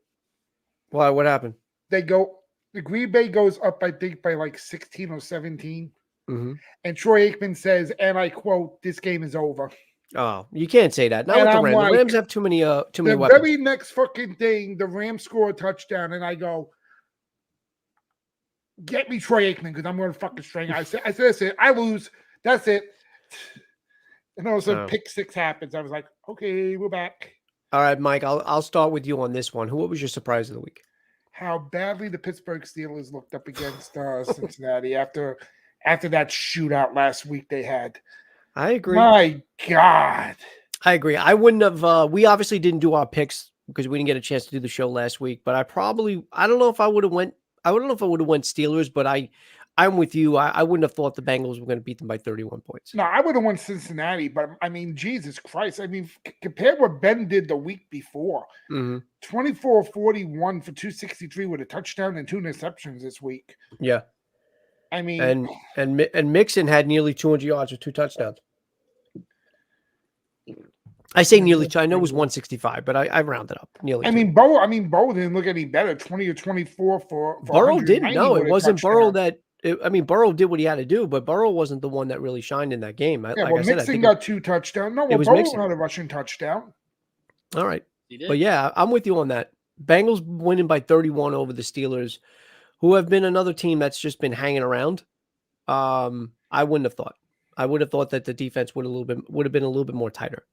Why? What happened? The Green Bay goes up, I think, by like 16 or 17. Mm-hmm. And Troy Aikman says, and I quote, "This game is over." Oh, you can't say that. Not with the Rams. The Rams have too many weapons. The very next fucking thing, the Rams score a touchdown, and I go, "Get me Troy Aikman, because I'm going to fucking string." I said, "That's it. I lose. That's it." And all of a sudden, pick 6 happens. I was like, "Okay, we're back." All right, Mike. I'll start with you on this one. What was your surprise of the week? How badly the Pittsburgh Steelers looked up against Cincinnati after that shootout last week they had. I agree. My God. I agree. I wouldn't have. We obviously didn't do our picks because we didn't get a chance to do the show last week. But I don't know if I would have went. I don't know if I would have went Steelers, but I'm with you. I wouldn't have thought the Bengals were going to beat them by 31 points. No, I would have won Cincinnati, but I mean, Jesus Christ. I mean, compare what Ben did the week before. 24-41 for 263 with a touchdown and 2 interceptions this week. Yeah. I mean, and Mixon had nearly 200 yards with 2 touchdowns. I say nearly 2. I know it was 165, but I rounded up nearly. I mean, Burrow didn't look any better. 20 or 24 for Burrow didn't. No, it wasn't Burrow that. Burrow did what he had to do, but Burrow wasn't the one that really shined in that game. Mixon got 2 touchdowns. No, Burrow had a rushing touchdown. All right, but yeah, I'm with you on that. Bengals winning by 31 over the Steelers, who have been another team that's just been hanging around. I wouldn't have thought. I would have thought that the defense would have been a little bit more tighter.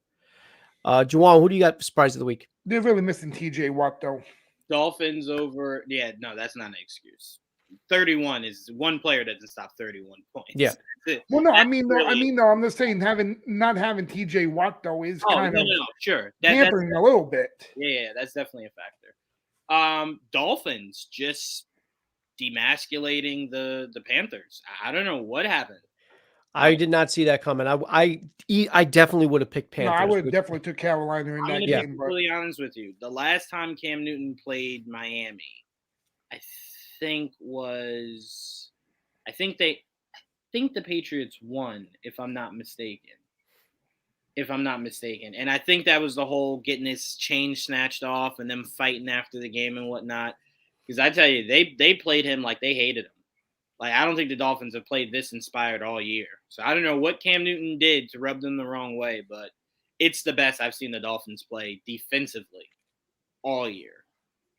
Juwaan, who do you got for surprise of the week? They're really missing TJ Watt, though. Dolphins over. Yeah, no, that's not an excuse. 31 is one player that doesn't stop 31 points. Yeah. Well, no, I'm just saying not having TJ Watt though is kind of sure hampering a little bit. Yeah, that's definitely a factor. Dolphins just demasculating the Panthers. I don't know what happened. I did not see that coming. I definitely would have picked Panthers. No, I would have definitely took Carolina in that game. I'm be really honest with you. The last time Cam Newton played Miami, I think the Patriots won, if I'm not mistaken. And I think that was the whole getting his chain snatched off and them fighting after the game and whatnot. Because I tell you, they played him like they hated him. Like, I don't think the Dolphins have played this inspired all year. So I don't know what Cam Newton did to rub them the wrong way, but it's the best I've seen the Dolphins play defensively all year.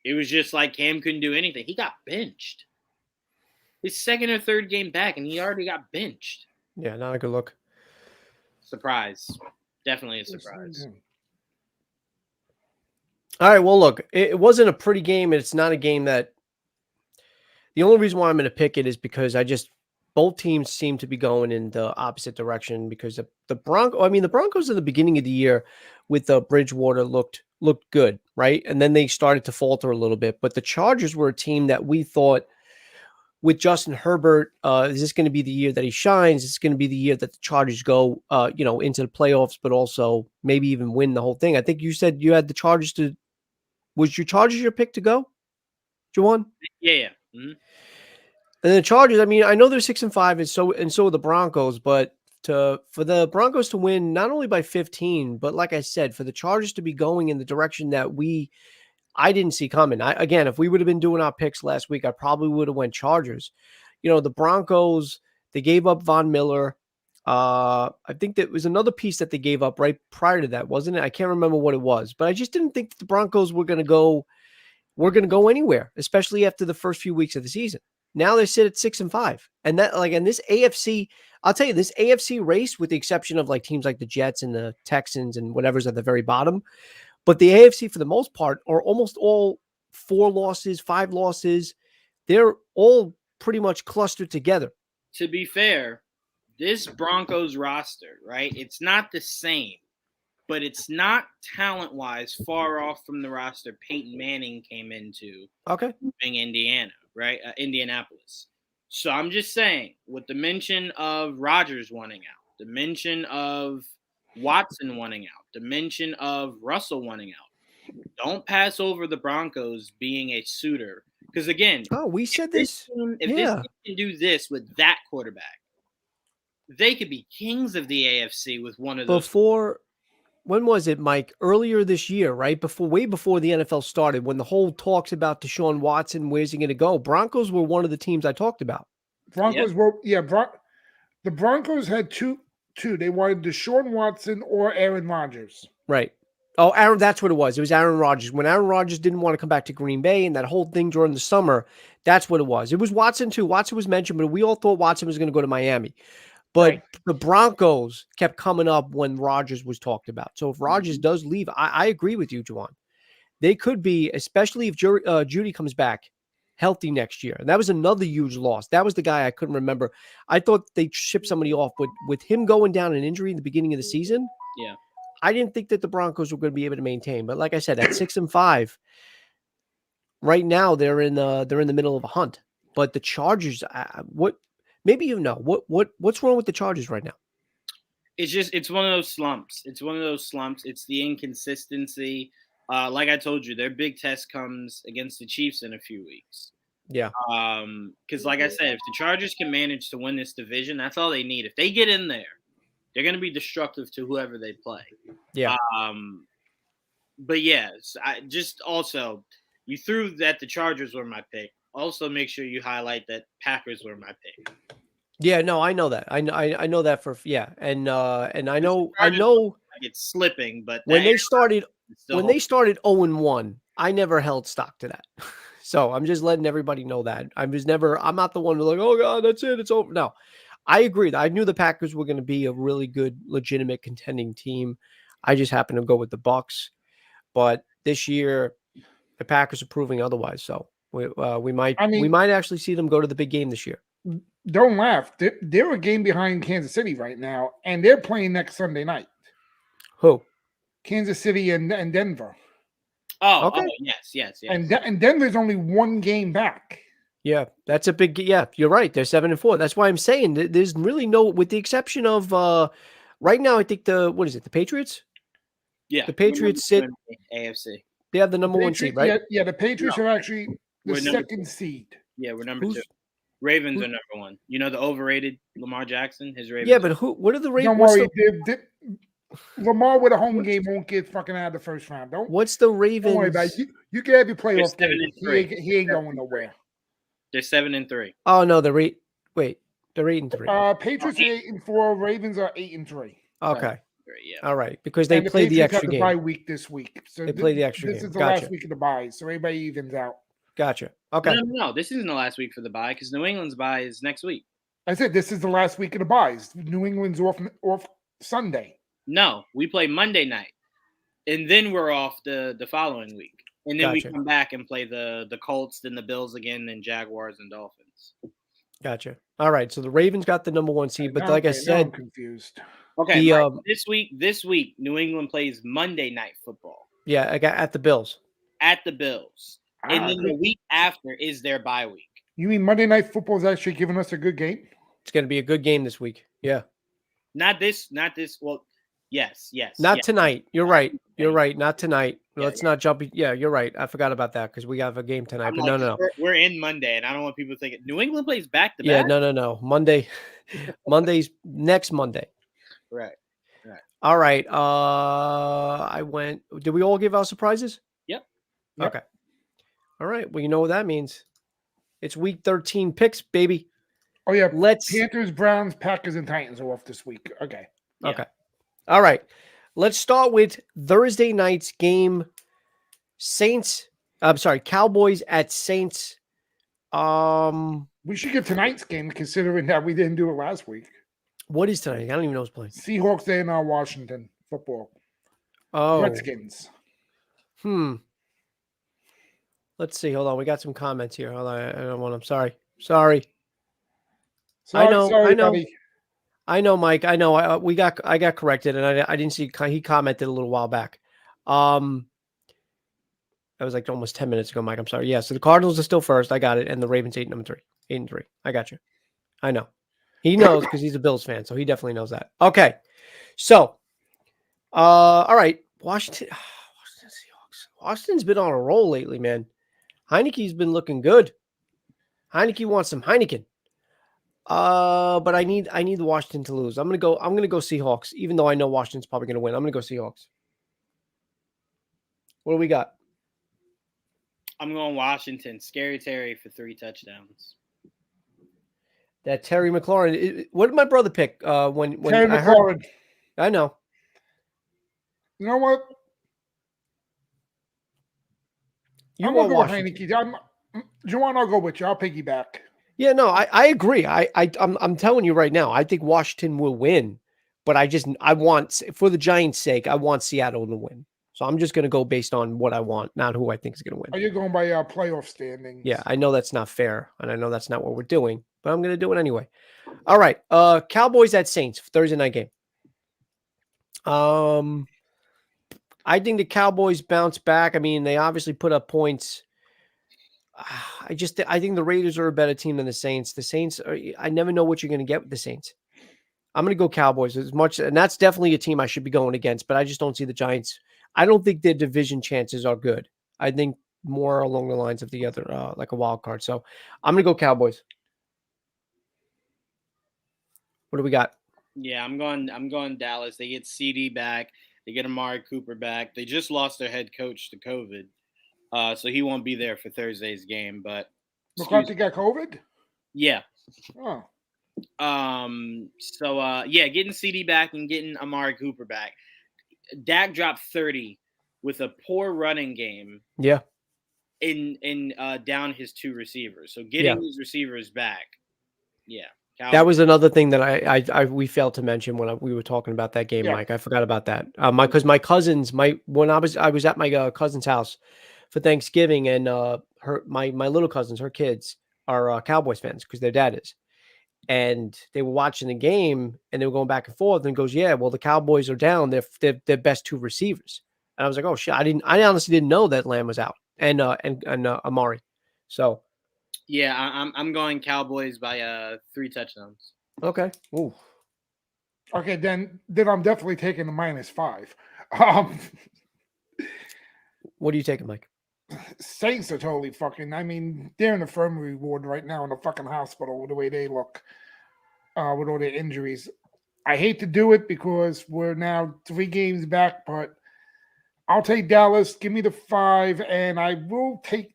It was just like Cam couldn't do anything. He got benched. His second or third game back, and he already got benched. Yeah, not a good look. Surprise. Definitely a surprise. All right, well, look, it wasn't a pretty game, and it's not a game that – the only reason why I'm going to pick it is because both teams seem to be going in the opposite direction because the Broncos at the beginning of the year with Bridgewater looked good, right? And then they started to falter a little bit. But the Chargers were a team that we thought with Justin Herbert, is this going to be the year that he shines? Is this going to be the year that the Chargers go, into the playoffs, but also maybe even win the whole thing? I think you said you had the Chargers to. Was your Chargers your pick to go, Juwaan? Yeah. Mm-hmm. And the Chargers, I mean, I know they're 6-5, and so are the Broncos, but for the Broncos to win not only by 15, but like I said, for the Chargers to be going in the direction that I didn't see coming. Again, if we would have been doing our picks last week, I probably would have went Chargers. The Broncos, they gave up Von Miller. I think that was another piece that they gave up right prior to that, wasn't it? I can't remember what it was, but I just didn't think that the Broncos were going to go anywhere, especially after the first few weeks of the season. Now they sit at 6-5, and this AFC, I'll tell you, this AFC race, with the exception of like teams like the Jets and the Texans and whatever's at the very bottom, but the AFC for the most part are almost all 4 losses, 5 losses. They're all pretty much clustered together. To be fair, this Broncos roster, right? It's not the same, but it's not talent-wise far off from the roster Peyton Manning came into. Okay. Being Indiana, right? Indianapolis. So I'm just saying, with the mention of Rodgers wanting out, the mention of Watson wanting out, the mention of Russell wanting out, don't pass over the Broncos being a suitor. Because again, we said this. If this team can do this with that quarterback, they could be kings of the AFC with one of those. When was it, Mike? Earlier this year, right? Way before the NFL started, when the whole talks about Deshaun Watson, where's he going to go? Broncos were one of the teams I talked about. Broncos the Broncos had two. They wanted Deshaun Watson or Aaron Rodgers. Right. Oh, Aaron, that's what it was. It was Aaron Rodgers. When Aaron Rodgers didn't want to come back to Green Bay and that whole thing during the summer, that's what it was. It was Watson too. Watson was mentioned, but we all thought Watson was going to go to Miami. But the Broncos kept coming up when Rodgers was talked about. So if Rodgers does leave, I agree with you, Juwaan. They could be, especially if Judy comes back healthy next year. And that was another huge loss. That was the guy I couldn't remember. I thought they shipped somebody off, but with him going down an injury in the beginning of the season, I didn't think that the Broncos were going to be able to maintain. But like I said, at 6-5, right now they're in the middle of a hunt. But the Chargers, maybe what's wrong with the Chargers right now? It's one of those slumps. It's the inconsistency. Like I told you, their big test comes against the Chiefs in a few weeks. Yeah. Because like I said, if the Chargers can manage to win this division, that's all they need. If they get in there, they're going to be destructive to whoever they play. Yeah. But yes, you threw that the Chargers were my pick. Also, make sure you highlight that Packers were my pick. Yeah, no, I know that. I know that and I know it's slipping, but when they started 0-1, I never held stock to that. So I'm just letting everybody know that. I'm not the one who's like, oh God, that's it, it's over. No, I agree. I knew the Packers were going to be a really good, legitimate contending team. I just happened to go with the Bucs, but this year the Packers are proving otherwise. So we might actually see them go to the big game this year. Don't laugh. They're a game behind Kansas City right now, and they're playing next Sunday night. Who? Kansas City and Denver. Oh, okay. Yes. And Denver's only 1 game back. Yeah, that's a big. Yeah, you're right. They're 7-4. That's why I'm saying there's really no, with the exception of right now. I think the Patriots. Yeah, the Patriots sit AFC. They have the number 1 seed, right? Yeah, the Patriots are actually the second seed. Yeah, we're number 2. Ravens are number 1. You know the overrated Lamar Jackson, his Ravens. Yeah, but what are the Ravens? Don't worry, Lamar with a home game won't get fucking out of the first round. What's the Ravens? Don't worry about it. You can have your playoff game. He ain't going nowhere. They're 7-3. Oh no, they're 8-3. Patriots are 8-4. Ravens are 8-3. Okay. Yeah. All right, because they played the extra game. Bye week this week, so they played the extra game. This is the last week of the bye, so everybody evens out. Gotcha. Okay. No, this isn't the last week for the bye because New England's bye is next week. I said this is the last week of the byes. New England's off Sunday. No, we play Monday night, and then we're off the following week, and then we come back and play the Colts, then the Bills again, then Jaguars and Dolphins. Gotcha. All right, so the Ravens got the number 1 seed, but like I said, I'm confused. Okay, this week, New England plays Monday Night Football. Yeah, I got at the Bills. And then the week after is their bye week. You mean Monday Night Football is actually giving us a good game? It's going to be a good game this week. Yeah. Not this. Well, yes. Not yes. tonight. You're right. You're right. Not tonight. Yeah, Let's not jump. Yeah, you're right. I forgot about that because we have a game tonight. But no. We're in Monday, and I don't want people thinking New England plays back to back. Yeah, no. Monday's next Monday. Right. All right. I went. Did we all give our surprises? Yep. Okay. All right. Well, you know what that means. It's week 13 picks, baby. Oh yeah. Let's Panthers, Browns, Packers, and Titans are off this week. Okay. Yeah. Okay. All right. Let's start with Thursday night's game. Cowboys at Saints. We should get tonight's game considering that we didn't do it last week. What is tonight? I don't even know who's playing. Seahawks and Washington football. Oh. Redskins. Let's see. Hold on. We got some comments here. Hold on. I don't want. I'm sorry. Sorry, I know. buddy. I know, Mike. I know. I got corrected, and I didn't see. He commented a little while back. That was like almost 10 minutes ago, Mike. I'm sorry. Yeah. So the Cardinals are still first. I got it, and the Ravens 8-3. I got you. I know. He knows because he's a Bills fan, so he definitely knows that. Okay. So, all right. Washington Seahawks. Washington's been on a roll lately, man. Heineke's been looking good. Heineke wants some Heineken. But I need the Washington to lose. I'm gonna go Seahawks, even though I know Washington's probably gonna win. I'm gonna go Seahawks. What do we got? I'm going Washington. Scary Terry for 3 touchdowns. That Terry McLaurin. What did my brother pick? When Terry I McLaurin. heard, I know. You know what? You I'm want gonna go with Washington. Heineke. Juwaan, I'll go with you. I'll piggyback. Yeah, no, I agree. I'm telling you right now, I think Washington will win, but I want, for the Giants' sake, I want Seattle to win. So I'm just going to go based on what I want, not who I think is going to win. Are you going by playoff standings? Yeah, I know that's not fair, and I know that's not what we're doing, but I'm going to do it anyway. All right, Cowboys at Saints, Thursday night game. I think the Cowboys bounce back. I mean, they obviously put up points. I think the Raiders are a better team than the Saints. The Saints I never know what you're going to get with the Saints. I'm going to go Cowboys and that's definitely a team I should be going against, but I just don't see the Giants. I don't think their division chances are good. I think more along the lines of the other, like a wild card. So I'm going to go Cowboys. What do we got? Yeah, I'm going Dallas. They get CD back. They get Amari Cooper back. They just lost their head coach to COVID. So he won't be there for Thursday's game, but McCarthy got COVID? Yeah. Oh. Getting CD back and getting Amari Cooper back. Dak dropped 30 with a poor running game. Yeah. In down his 2 receivers. So getting his receivers back. Yeah. Cowboys. That was another thing that we failed to mention when we were talking about that game, Mike. I forgot about that. Because my cousins, when I was at my cousin's house for Thanksgiving, and my little cousins, her kids are Cowboys fans because their dad is, and they were watching the game and they were going back and forth. And goes, yeah, well, the Cowboys are down their best 2 receivers, and I was like, oh shit, I honestly didn't know that Lamb was out and Amari, so. Yeah, I'm going Cowboys by 3 touchdowns. Okay. Ooh. Okay, then I'm definitely taking the -5. What are you taking, Mike? Saints are totally fucking. I mean, they're in infirmary ward right now in the fucking hospital with the way they look, with all their injuries. I hate to do it because we're now 3 games back, but I'll take Dallas. Give me the 5, and I will take.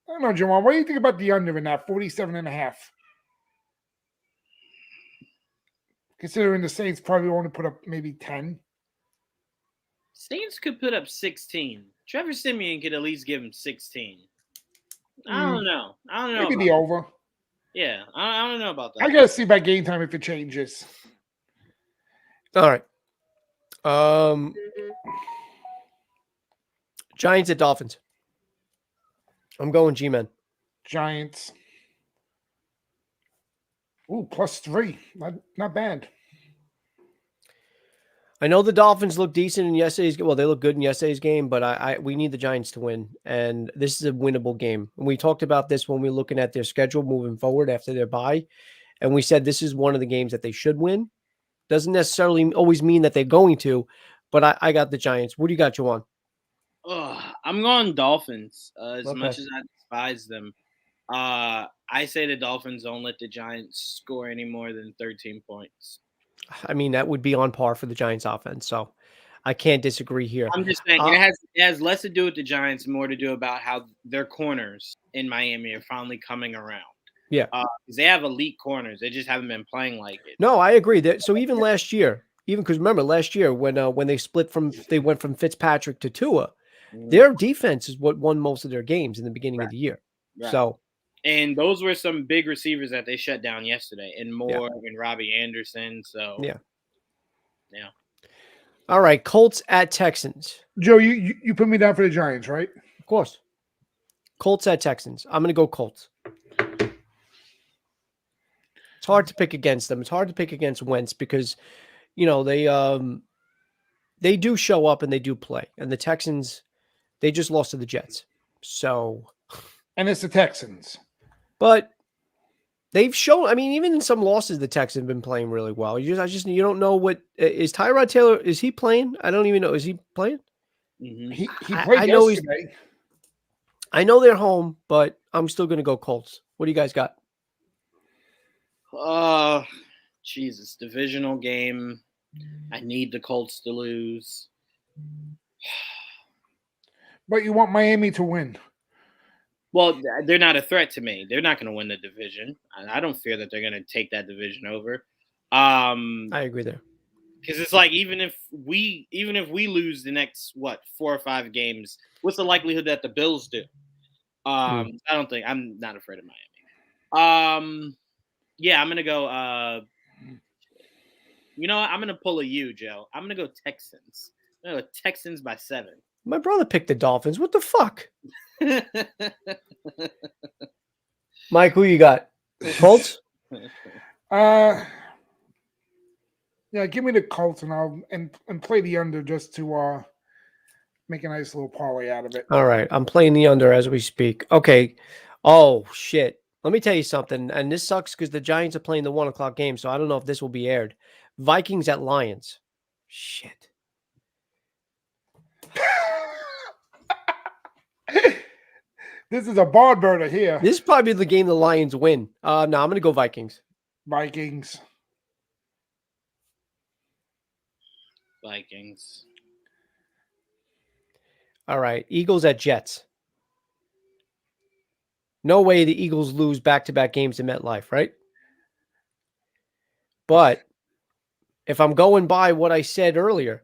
I don't know, Juwaan. What do you think about the under in that 47.5? Considering the Saints probably only put up maybe 10. Saints could put up 16. Trevor Siemian could at least give him 16. I don't know. Maybe the over. Yeah, I don't know about that. I gotta see by game time if it changes. All right. Giants at Dolphins. I'm going G-Men. Giants. Ooh, +3. Not bad. I know the Dolphins look decent in yesterday's game. Well, they look good in yesterday's game, but we need the Giants to win, and this is a winnable game. And we talked about this when we were looking at their schedule moving forward after their bye, and we said this is one of the games that they should win. Doesn't necessarily always mean that they're going to, but I got the Giants. What do you got, Juwaan? I'm going Dolphins. As Okay. much as I despise them, I say the Dolphins don't let the Giants score any more than 13 points. I mean, that would be on par for the Giants offense, so I can't disagree here. I'm just saying it has less to do with the Giants, more to do about how their corners in Miami are finally coming around. Yeah, because they have elite corners, they just haven't been playing like it. No, I agree. So even last year, because remember last year when they went from Fitzpatrick to Tua, their defense is what won most of their games in the beginning of the year. Right. So. And those were some big receivers that they shut down yesterday, and Moore and Robbie Anderson. So yeah. All right, Colts at Texans. Joe, you put me down for the Giants, right? Of course. Colts at Texans. I'm going to go Colts. It's hard to pick against them. It's hard to pick against Wentz because, they do show up and they do play. And the Texans, they just lost to the Jets. So. And it's the Texans. But they've shown, I mean, even in some losses, the Texans have been playing really well. You don't know what is Tyrod Taylor. Is he playing? I don't even know. Is he playing? Mm-hmm. He played yesterday. I know they're home, but I'm still going to go Colts. What do you guys got? Jesus, divisional game. I need the Colts to lose. But you want Miami to win. Well, they're not a threat to me. They're not going to win the division. I don't fear that they're going to take that division over. I agree there. Because it's like even if we lose the next 4 or 5 games, what's the likelihood that the Bills do? I'm not afraid of Miami. Yeah, I'm gonna go. You know what? I'm gonna pull a U, Joe. I'm gonna go Texans. I'm gonna go Texans by 7. My brother picked the Dolphins. What the fuck? Mike, who you got? Colts? Yeah, give me the Colts and I'll play the under just to make a nice little parlay out of it. All right, I'm playing the under as we speak. Okay. Oh shit. Let me tell you something, and this sucks because the Giants are playing the 1:00 game, so I don't know if this will be aired. Vikings at Lions. Shit. This is a barn burner here. This is probably the game the Lions win. No, I'm going to go Vikings. Vikings. All right. Eagles at Jets. No way the Eagles lose back-to-back games in MetLife, right? But if I'm going by what I said earlier,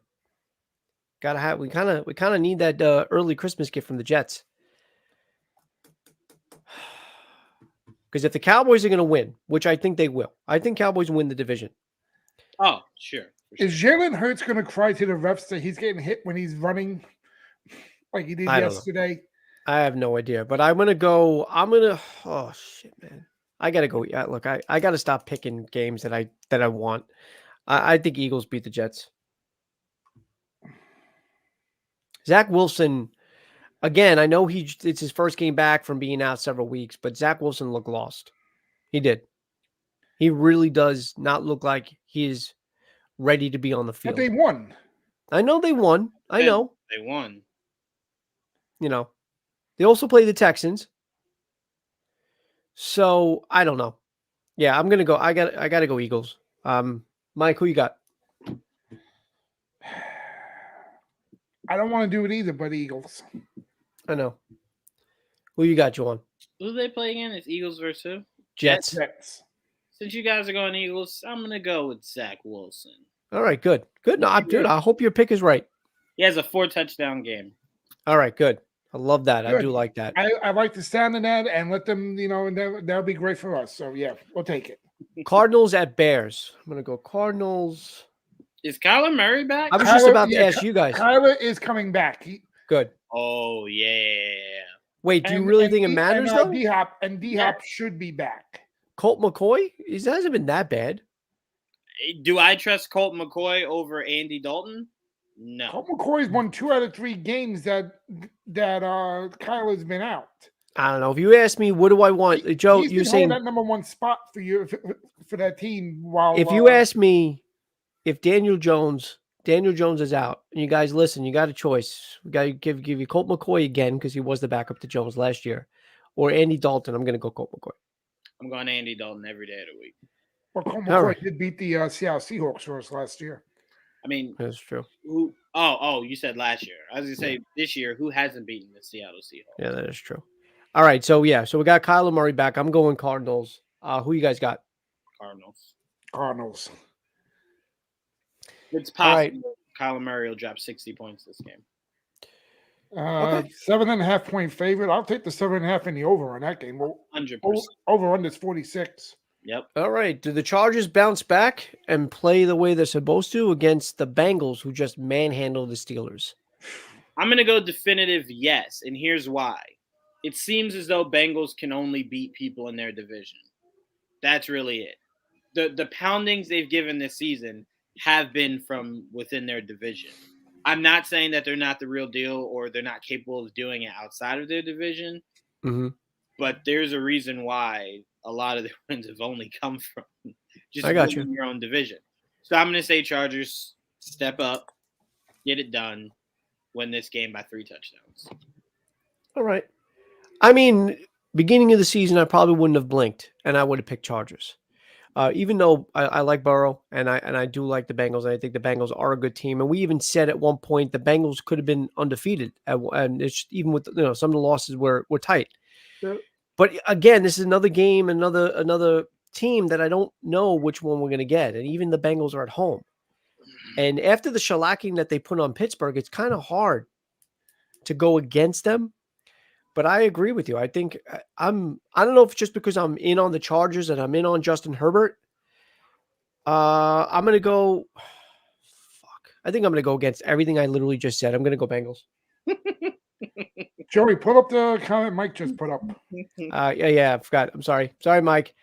we kind of need that early Christmas gift from the Jets. Because if the Cowboys are going to win, which I think they will, I think Cowboys win the division. Oh, sure. Is Jalen Hurts going to cry to the refs that he's getting hit when he's running like he did yesterday? I have no idea, but oh shit, man. I got to go. Look, I got to stop picking games that I want. I think Eagles beat the Jets. Zach Wilson, again, I know it's his first game back from being out several weeks, but Zach Wilson looked lost. He did. He really does not look like he is ready to be on the field. But they won. I know they won. I know. They won. They also play the Texans. So, I don't know. Yeah, I'm going to go. I got to go Eagles. Mike, who you got? I don't want to do it either, but Eagles. I know. Who you got, Juwaan? Who do they play again? It's Eagles versus who? Jets. Since you guys are going Eagles, I'm going to go with Zach Wilson. All right, good. Good. No, dude, I hope your pick is right. He has a 4-touchdown game. All right, good. I love that. Good. I do like that. I like the sound of that and let them, and that'll be great for us. So, yeah, we'll take it. Cardinals at Bears. I'm going to go Cardinals. Is Kyler Murray back? I was just about to ask you guys. Kyler is coming back. Good. Oh, yeah. Wait, do you really think it matters, though? D-Hop should be back. Colt McCoy? He hasn't been that bad. Do I trust Colt McCoy over Andy Dalton? No. Colt McCoy's won 2 out of 3 games that Kyle has been out. I don't know. If you ask me, what do I want, Joe? He's You're been saying holding that number 1 spot for you for that team. While if you ask me, if Daniel Jones is out, and you guys listen, you got a choice. We got to give you Colt McCoy again because he was the backup to Jones last year, or Andy Dalton. I'm going to go Colt McCoy. I'm going Andy Dalton every day of the week. Well, Colt McCoy did beat the Seattle Seahawks for us last year. I mean, that's true. You said last year. I was going to say this year, who hasn't beaten the Seattle Seahawks? Yeah, that is true. All right, so we got Kyler Murray back. I'm going Cardinals. Who you guys got? Cardinals. It's possible Kyler Murray will drop 60 points this game. 7.5 point favorite. I'll take the 7.5 in the over on that game. 100%. Over under is 46. Yep. All right. Do the Chargers bounce back and play the way they're supposed to against the Bengals, who just manhandled the Steelers? I'm going to go definitive yes, and here's why. It seems as though Bengals can only beat people in their division. That's really it. The poundings they've given this season have been from within their division. I'm not saying that they're not the real deal or they're not capable of doing it outside of their division, but there's a reason why a lot of their wins have only come from just winning your own division. So I'm going to say Chargers step up, get it done, win this game by 3 touchdowns. All right. I mean, beginning of the season, I probably wouldn't have blinked, and I would have picked Chargers. Even though I like Burrow and I do like the Bengals, and I think the Bengals are a good team. And we even said at one point the Bengals could have been undefeated, and it's even with some of the losses were tight. Yeah. But again, this is another game, another team that I don't know which one we're going to get. And even the Bengals are at home. And after the shellacking that they put on Pittsburgh, it's kind of hard to go against them. But I agree with you. I think I don't know if it's just because I'm in on the Chargers and I'm in on Justin Herbert. I'm going to go. I think I'm going to go against everything I literally just said. I'm going to go Bengals. Joey, pull up the comment Mike just put up. Yeah, I forgot. I'm sorry. Sorry, Mike.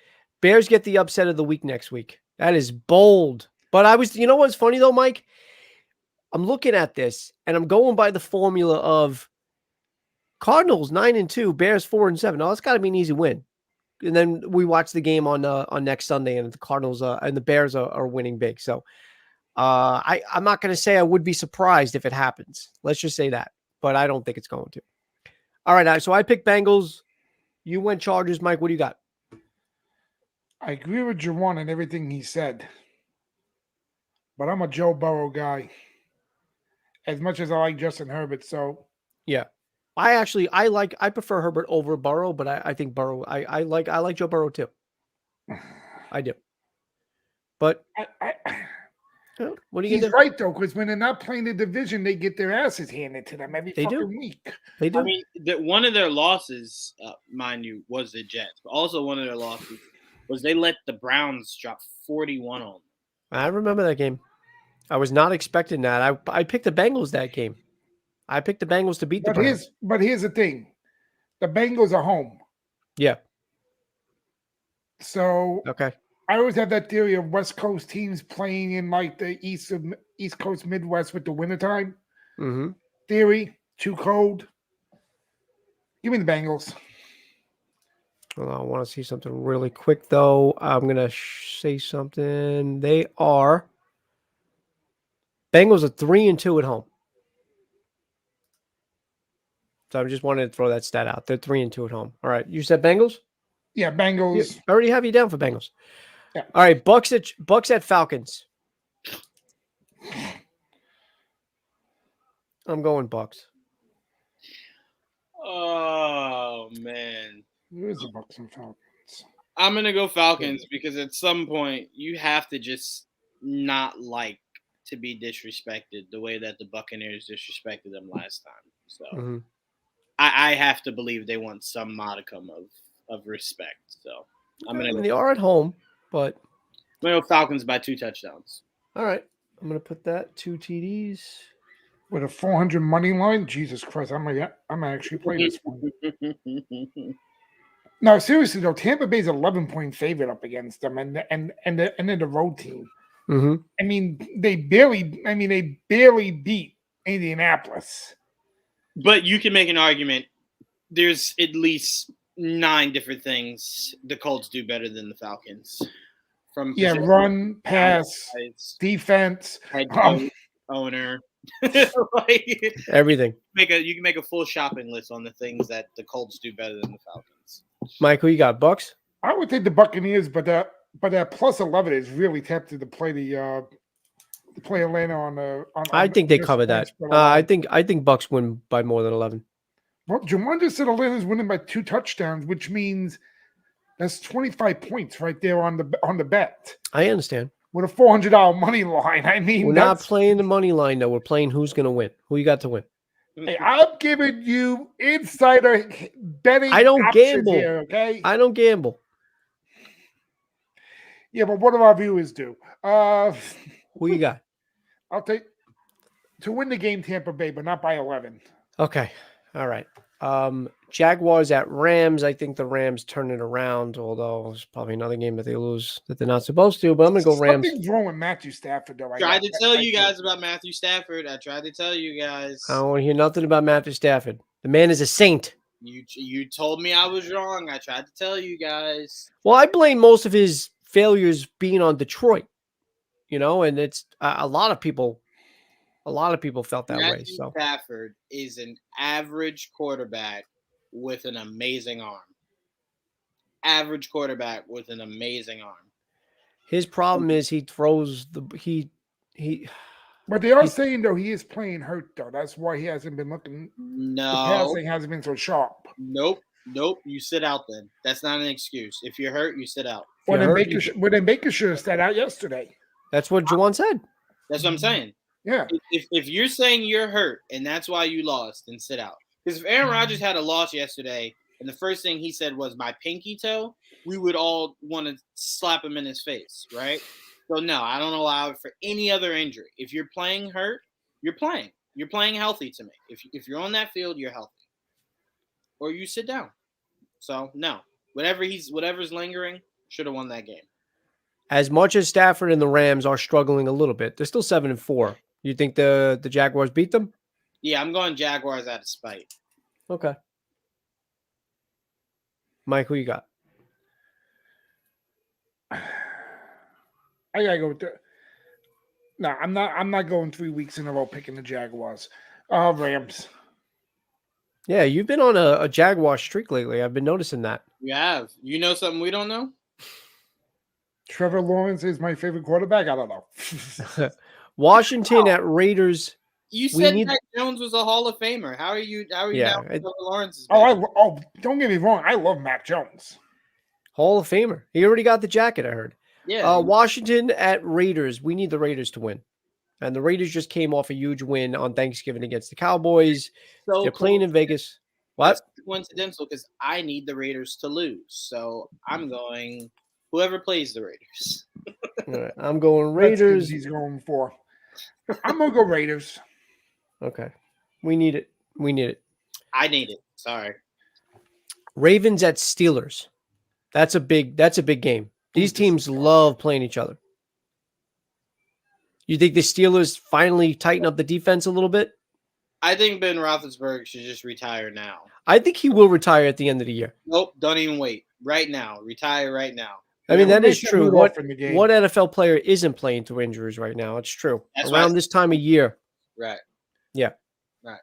Bears get the upset of the week next week. That is bold. But you know what's funny though, Mike? I'm looking at this and I'm going by the formula of Cardinals 9-2, Bears 4-7. Oh, that's got to be an easy win. And then we watch the game on next Sunday, and the Cardinals and the Bears are winning big. So I'm not going to say I would be surprised if it happens. Let's just say that, but I don't think it's going to. All right, so I picked Bengals. You went Chargers, Mike. What do you got? I agree with Juwaan and everything he said, but I'm a Joe Burrow guy. As much as I like Justin Herbert, so yeah. I prefer Herbert over Burrow, but I think Burrow. I like Joe Burrow too. I do. But what are you? He's right though, because when they're not playing the division, they get their asses handed to them every fucking week. They do. I mean, one of their losses, mind you, was the Jets. But also one of their losses was they let the Browns drop 41 on them. I remember that game. I was not expecting that. I picked the Bengals that game. I picked the Bengals to beat the Browns. But here's the thing. The Bengals are home. Yeah. So okay. I always have that theory of West Coast teams playing in like the East Coast Midwest with the wintertime. Mm-hmm. Theory, too cold. Give me the Bengals. Well, I want to see something really quick, though. I'm going to say something. Bengals are 3-2 at home. So I just wanted to throw that stat out. They're 3-2 at home. All right. You said Bengals? Yeah, Bengals. I already have you down for Bengals. Yeah. All right. Bucs at Falcons. I'm going Bucs. Oh, man. Where's the Bucs and Falcons? I'm going to go Falcons because at some point you have to just not like to be disrespected the way that the Buccaneers disrespected them last time. So I have to believe they want some modicum of respect. So they are at home, but I'm going to go Falcons by 2 touchdowns. All right. I'm going to put that 2 TDs. With a 400 money line? Jesus Christ, I'm gonna actually play this one. No, seriously though, Tampa Bay's 11-point favorite up against them, and then the road team. Mm-hmm. I mean, they barely beat Indianapolis. But you can make an argument. There's at least 9 different things the Colts do better than the Falcons. From run, pass, defense, head coach, owner, like, everything. You can make a full shopping list on the things that the Colts do better than the Falcons. Mike, who you got? Bucs? I would take the Buccaneers, but that plus 11 is really tempted to play play Atlanta on I think they cover that. I think Bucs win by more than 11. Well, Juwaan just said Atlanta's winning by 2 touchdowns, which means that's 25 points right there on the bet. I understand. With a $400 money line. I mean, we're not playing the money line though. We're playing who's going to win. Who you got to win? Hey, I'm giving you insider betting. I don't gamble. Here, okay, I don't gamble. Yeah, but what do our viewers do? Who you got? I'll take to win the game Tampa Bay, but not by 11. Okay. All right. Jaguars at Rams. I think the Rams turn it around, although it's probably another game that they lose that they're not supposed to, but I'm going to go Rams. Something's wrong with Matthew Stafford, though. I tried to tell you guys about Matthew Stafford. I tried to tell you guys. I don't want to hear nothing about Matthew Stafford. The man is a saint. You told me I was wrong. I tried to tell you guys. Well, I blame most of his failures being on Detroit, and it's a lot of people felt that way. So Stafford is an average quarterback with an amazing arm. Average quarterback with an amazing arm. His problem is he throws he. But they are saying though he is playing hurt though. That's why he hasn't been looking. No, the passing hasn't been so sharp. Nope. You sit out then. That's not an excuse. If you're hurt, you sit out. Well, then Baker should have sat out yesterday. That's what Juwaan said. That's what I'm saying. Yeah. If you're saying you're hurt and that's why you lost, then sit out. Because if Aaron Rodgers had a loss yesterday and the first thing he said was my pinky toe, we would all want to slap him in his face, right? So no, I don't allow it for any other injury. If you're playing hurt, you're playing. You're playing healthy to me. If you're on that field, you're healthy. Or you sit down. So no. Whatever's lingering, should have won that game. As much as Stafford and the Rams are struggling a little bit, they're still 7-4. You think the Jaguars beat them? Yeah, I'm going Jaguars out of spite. Okay. Mike, who you got? I gotta go with No, I'm not going 3 weeks in a row picking the Jaguars. Rams. Yeah, you've been on a Jaguar streak lately. I've been noticing that. You have. You know something we don't know? Trevor Lawrence is my favorite quarterback. I don't know. Washington at Raiders. You said Mac Jones was a Hall of Famer. How are you now Trevor Lawrence? Don't get me wrong. I love Mac Jones. Hall of Famer. He already got the jacket, I heard. Yeah. Washington at Raiders. We need the Raiders to win. And the Raiders just came off a huge win on Thanksgiving against the Cowboys. So they're playing in Vegas. What? That's coincidental because I need the Raiders to lose. So I'm going whoever plays the Raiders. All right, I'm going Raiders. He's going for. I'm going to go Raiders. Okay. We need it. I need it. Sorry. Ravens at Steelers. That's a big game. These teams love playing each other. You think the Steelers finally tighten up the defense a little bit? I think Ben Roethlisberger should just retire now. I think he will retire at the end of the year. Nope, don't even wait. Right now. Retire right now. I mean, that is true. What NFL player isn't playing through injuries right now? It's true. That's around this time of year. Right. Yeah. Right.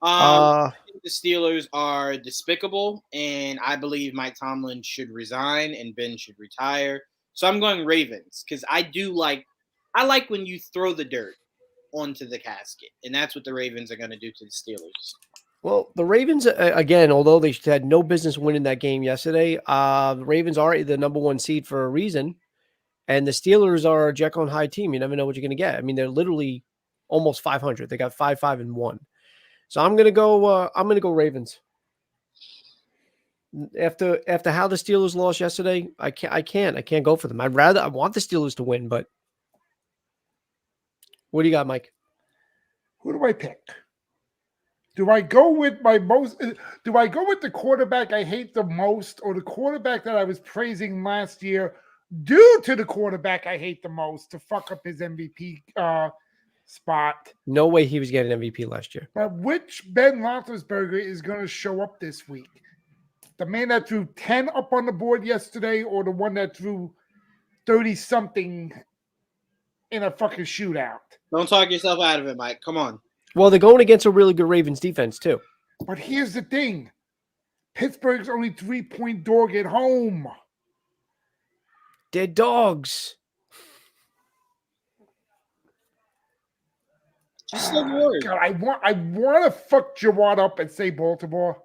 I think the Steelers are despicable, and I believe Mike Tomlin should resign and Ben should retire. So I'm going Ravens because I like when you throw the dirt onto the casket, and that's what the Ravens are going to do to the Steelers. Well, the Ravens, again, although they had no business winning that game yesterday, the Ravens are the number 1 seed for a reason, and the Steelers are a Jekyll and Hyde team. You never know what you're going to get. I mean, they're literally almost 500. They got 5-5-1. So I'm going to go Ravens. After how the Steelers lost yesterday, I can't go for them. I want the Steelers to win, but what do you got, Mike? Who do I pick? Do I go with the quarterback I hate the most or the quarterback that I was praising last year due to the quarterback I hate the most to fuck up his MVP spot. No way he was getting MVP last year. But which Ben Roethlisberger is going to show up this week? The man that threw 10 up on the board yesterday, or the one that threw 30-something in a fucking shootout? Don't talk yourself out of it, Mike. Come on. Well, they're going against a really good Ravens defense, too. But here's the thing. Pittsburgh's only 3-point dog at home. They're dogs. Just say the word. God, I want to fuck Juwaan up and say Baltimore.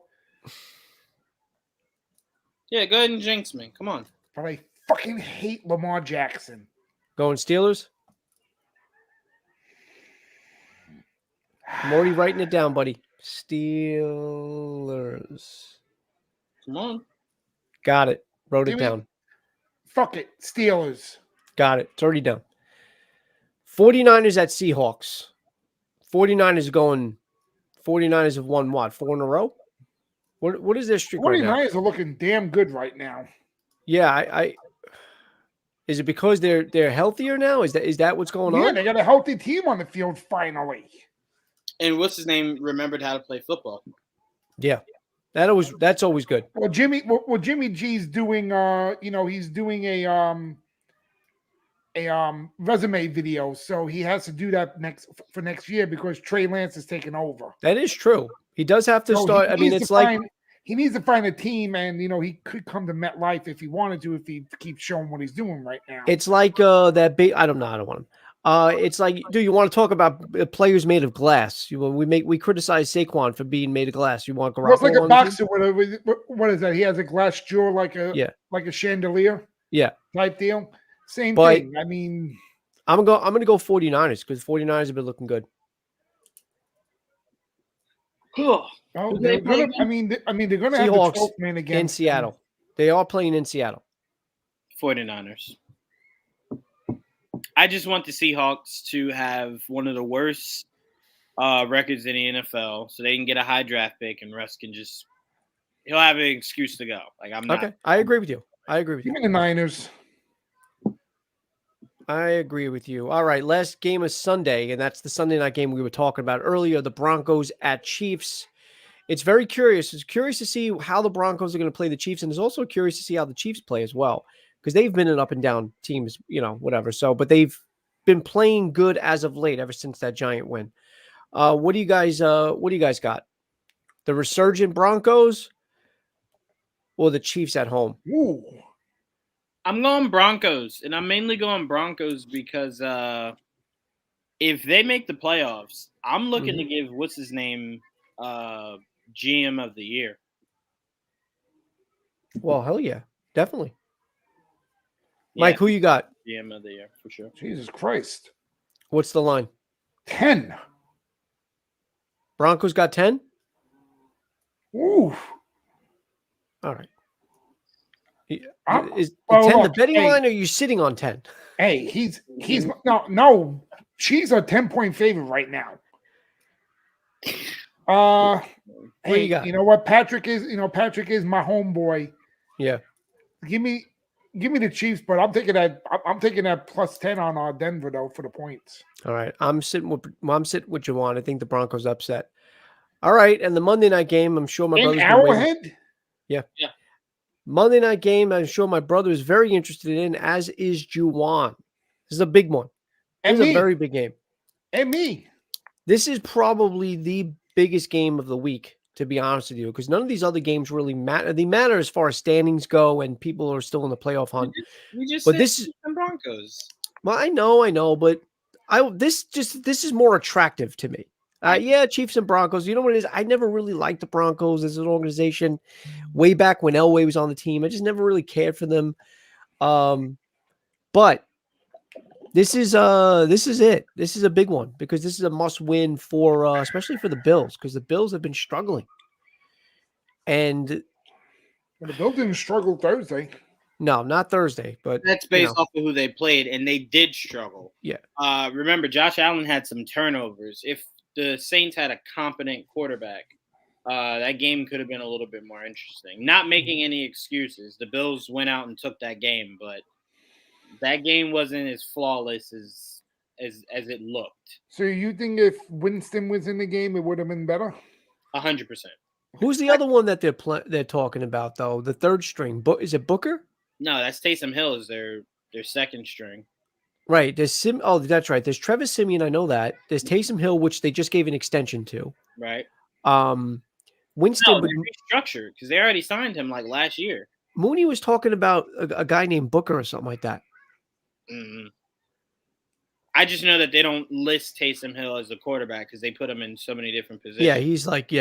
Yeah, go ahead and jinx me. Come on. But I fucking hate Lamar Jackson. Going Steelers? I'm already writing it down, buddy. Steelers. Come on. Got it. Wrote it down. Fuck it. Steelers. Got it. It's already done. 49ers at Seahawks. 49ers have won what? 4 in a row? What is their streak right now? 49ers are looking damn good right now. Yeah, I is it because they're healthier now? Is that what's going on? Yeah, they got a healthy team on the field finally. And what's his name remembered how to play football. Yeah. That's always good. Well, Jimmy G's doing he's doing a resume video, so he has to do that next year because Trey Lance is taking over. That is true. He does have to start. I mean, it's like he needs to find a team, and he could come to MetLife if he wanted to, if he keeps showing what he's doing right now. It's like that big. I don't want him. It's like, do you want to talk about players made of glass? We criticize Saquon for being made of glass. You want Garoppolo? It's like a boxer. What is that? He has a glass jaw like a chandelier. Yeah, type deal. Same thing. I mean, I'm gonna go 49ers because 49ers have been looking good. Cool. Oh, they're gonna have the 12th man again in Seattle. They are playing in Seattle. 49ers. I just want the Seahawks to have one of the worst records in the NFL, so they can get a high draft pick, and Russ can he'll have an excuse to go. Like I'm not. Okay, I agree with you. Give me the Niners. I agree with you. All right, last game of Sunday, and that's the Sunday night game we were talking about earlier, the Broncos at Chiefs. It's very curious. It's curious to see how the Broncos are going to play the Chiefs, and it's also curious to see how the Chiefs play as well, because they've been an up and down teams, whatever. So, but they've been playing good as of late, ever since that giant win. What do you guys got? The resurgent Broncos or the Chiefs at home? Ooh. I'm going Broncos, and I'm mainly going Broncos because if they make the playoffs, I'm looking to give what's his name GM of the year. Well, hell yeah, definitely. Yeah, Mike, who you got? GM of the year for sure. Jesus Christ. What's the line? 10. Broncos got 10? Ooh. All right. Is 10 the betting line, or are you sitting on 10? Hey, he's no. Chiefs are 10-point favorite right now. Hey, you got? You know what? Patrick is my homeboy. Yeah. Give me the Chiefs, but I'm taking that plus 10 on Denver though for the points. All right. I'm sitting with Juwaan. I think the Broncos upset. All right, and the Monday night game, I'm sure my brother's Arrowhead. Yeah. Monday night game, I'm sure my brother is very interested in, as is Juwaan. This is a big one. This is a very big game. And me. This is probably the biggest game of the week, to be honest with you, because none of these other games really matter. They matter as far as standings go, and people are still in the playoff hunt. But this is Broncos. Well, I know, but this is more attractive to me. Yeah, Chiefs and Broncos. You know what it is? I never really liked the Broncos as an organization. Way back when Elway was on the team, I just never really cared for them. But this is it. This is a big one because this is a must-win for especially for the Bills, because the Bills have been struggling. And the Bills didn't struggle Thursday. No, not Thursday, but that's based off of who they played, and they did struggle. Yeah. Remember, Josh Allen had some turnovers. If the Saints had a competent quarterback, that game could have been a little bit more interesting. Not making any excuses. The Bills went out and took that game, but That game wasn't as flawless as it looked. So you think if Winston was in the game, it would have been better? 100%. Who's the other one that they're talking about though? The third string, is it Booker? No, that's Taysom Hill is their second string. Right. There's Oh, that's right. There's Trevor Siemian. I know that. There's Taysom Hill, which they just gave an extension to. Right. Winston. No, restructured because they already signed him like last year. Mooney was talking about a guy named Booker or something like that. Mm-hmm. I just know that they don't list Taysom Hill as a quarterback because they put him in so many different positions. Yeah, he's like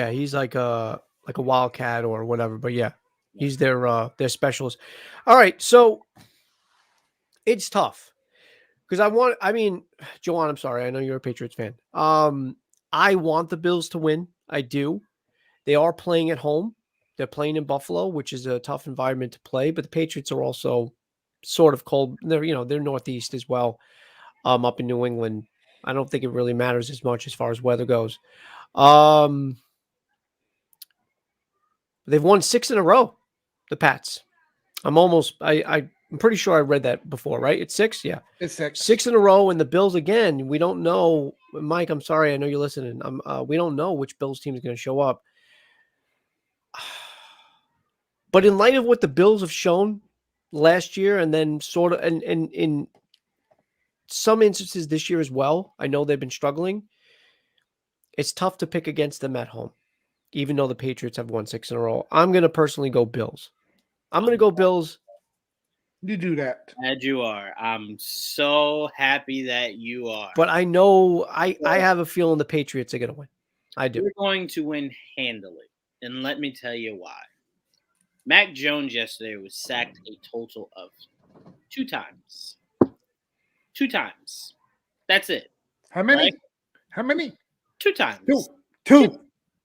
a wildcat or whatever. But yeah, he's their specialist. All right, so it's tough because Juwaan, I'm sorry, I know you're a Patriots fan. I want the Bills to win. I do. They are playing at home. They're playing in Buffalo, which is a tough environment to play. But the Patriots are also sort of cold. They're Northeast as well. Up in New England, I don't think it really matters as much as far as weather goes. They've won 6 in a row, the Pats. I'm pretty sure I read that before, right? It's 6? Yeah. It's 6. 6 in a row, and the Bills again, we don't know. Mike, I'm sorry, I know you're listening. We don't know which Bills team is going to show up. But in light of what the Bills have shown last year, and then sort of and in some instances this year as well, I know they've been struggling. It's tough to pick against them at home, even though the Patriots have won 6 in a row. I'm going to personally go Bills. I'm going to go Bills. You do that. Glad you are. I'm so happy that you are. But I know I have a feeling the Patriots are going to win. I do. We're going to win handily. And let me tell you why. Mac Jones yesterday was sacked a total of 2 times. 2 times. That's it. How many? Right? How many? 2 times. 2 times.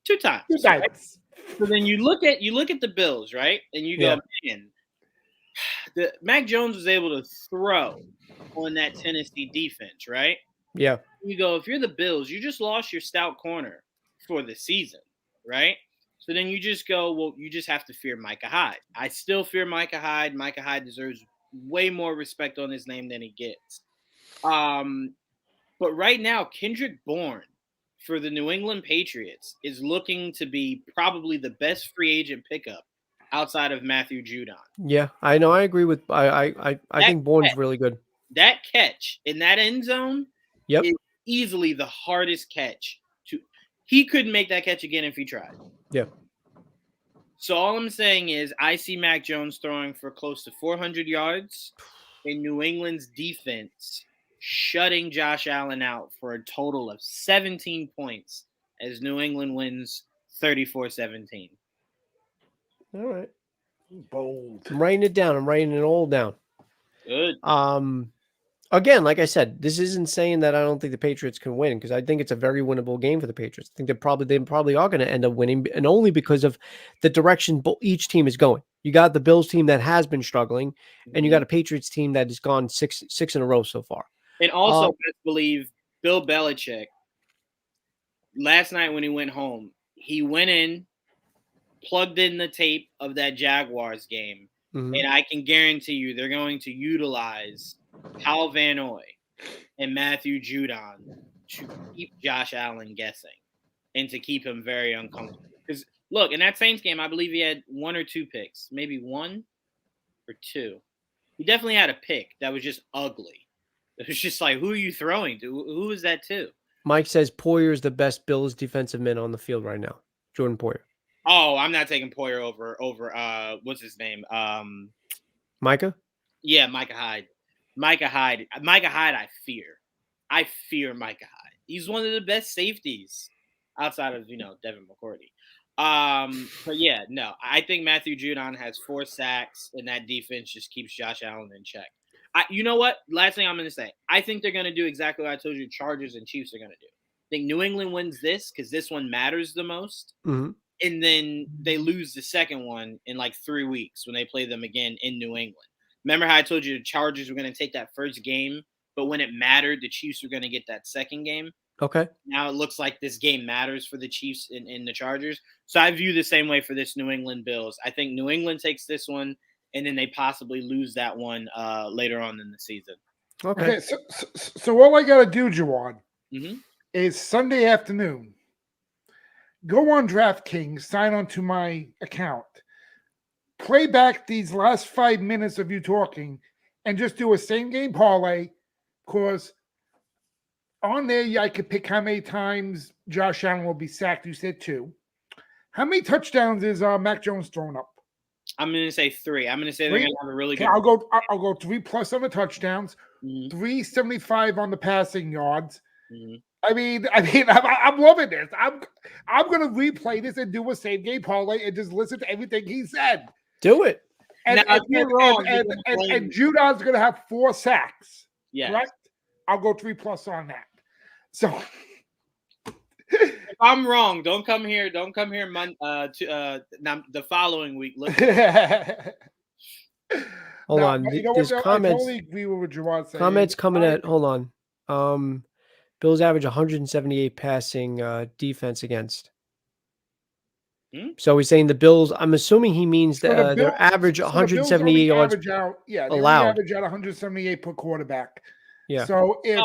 2 times. Right? So then you look at the Bills, right? And you go, man, Mac Jones was able to throw on that Tennessee defense, right? Yeah. You go, if you're the Bills, you just lost your stout corner for the season, right? So then you just go, well, you just have to fear Micah Hyde. I still fear Micah Hyde. Micah Hyde deserves way more respect on his name than he gets. But right now, Kendrick Bourne for the New England Patriots is looking to be probably the best free agent pickup outside of Matthew Judon. Yeah, I know. I agree with. I think Bourne's really good. That catch in that end zone is easily the hardest catch. He couldn't make that catch again if he tried. Yeah. So all I'm saying is I see Mac Jones throwing for close to 400 yards in New England's defense, shutting Josh Allen out for a total of 17 points as New England wins 34-17. All right. Bold. I'm writing it down. I'm writing it all down. Good. Again, like I said, this isn't saying that I don't think the Patriots can win, because I think it's a very winnable game for the Patriots. I think they probably are going to end up winning, and only because of the direction each team is going. You got the Bills team that has been struggling, and you got a Patriots team that has gone six in a row so far. And also, let's believe Bill Belichick, last night when he went home, he went in, plugged in the tape of that Jaguars game, and I can guarantee you they're going to utilize Kyle Van Noy and Matthew Judon to keep Josh Allen guessing and to keep him very uncomfortable. Because, look, in that Saints game, I believe he had 1 or 2 picks, maybe 1 or 2. He definitely had a pick that was just ugly. It was just like, who are you throwing to? Who is that to? Mike says Poyer is the best Bills defensive man on the field right now. Jordan Poyer. Oh, I'm not taking Poyer over what's his name? Micah? Yeah, Micah Hyde. Micah Hyde, I fear Micah Hyde. He's one of the best safeties outside of, Devin McCourty. But yeah, no, I think Matthew Judon has 4 sacks, and that defense just keeps Josh Allen in check. You know what? Last thing I'm going to say, I think they're going to do exactly what I told you Chargers and Chiefs are going to do. I think New England wins this because this one matters the most. Mm-hmm. And then they lose the second one in like 3 weeks when they play them again in New England. Remember how I told you the Chargers were going to take that first game, but when it mattered, the Chiefs were going to get that second game? Okay. Now it looks like this game matters for the Chiefs and the Chargers. So I view the same way for this New England Bills. I think New England takes this one, and then they possibly lose that one later on in the season. Okay, so all I gotta do, Juwaan, Mm-hmm. is Sunday afternoon. Go on DraftKings, sign on to my account, play back these last 5 minutes of you talking, and just do a same game parlay. Because on there, I could pick how many times Josh Allen will be sacked. You said 2. How many touchdowns is Mac Jones thrown up? I'm going to say 3. I'm going to say they're going to have a really good. I'll go 3+ on the touchdowns, 375 on the passing yards. Mm-hmm. I mean, I'm loving this. I'm gonna replay this and do a same game parlay and just listen to everything he said. Do it. And Juda's gonna have 4 sacks. Yeah, right. I'll go 3+ on that. So if I'm wrong, don't come here. Don't come here. The following week. Look. Hold on. There's comments. I totally agree with what Juwaan said. Comments coming at. Hold on. Bills average 178 passing defense against. So he's saying the Bills. I'm assuming he means that their average 178 yards allowed. Average out 178 per quarterback. Yeah. So if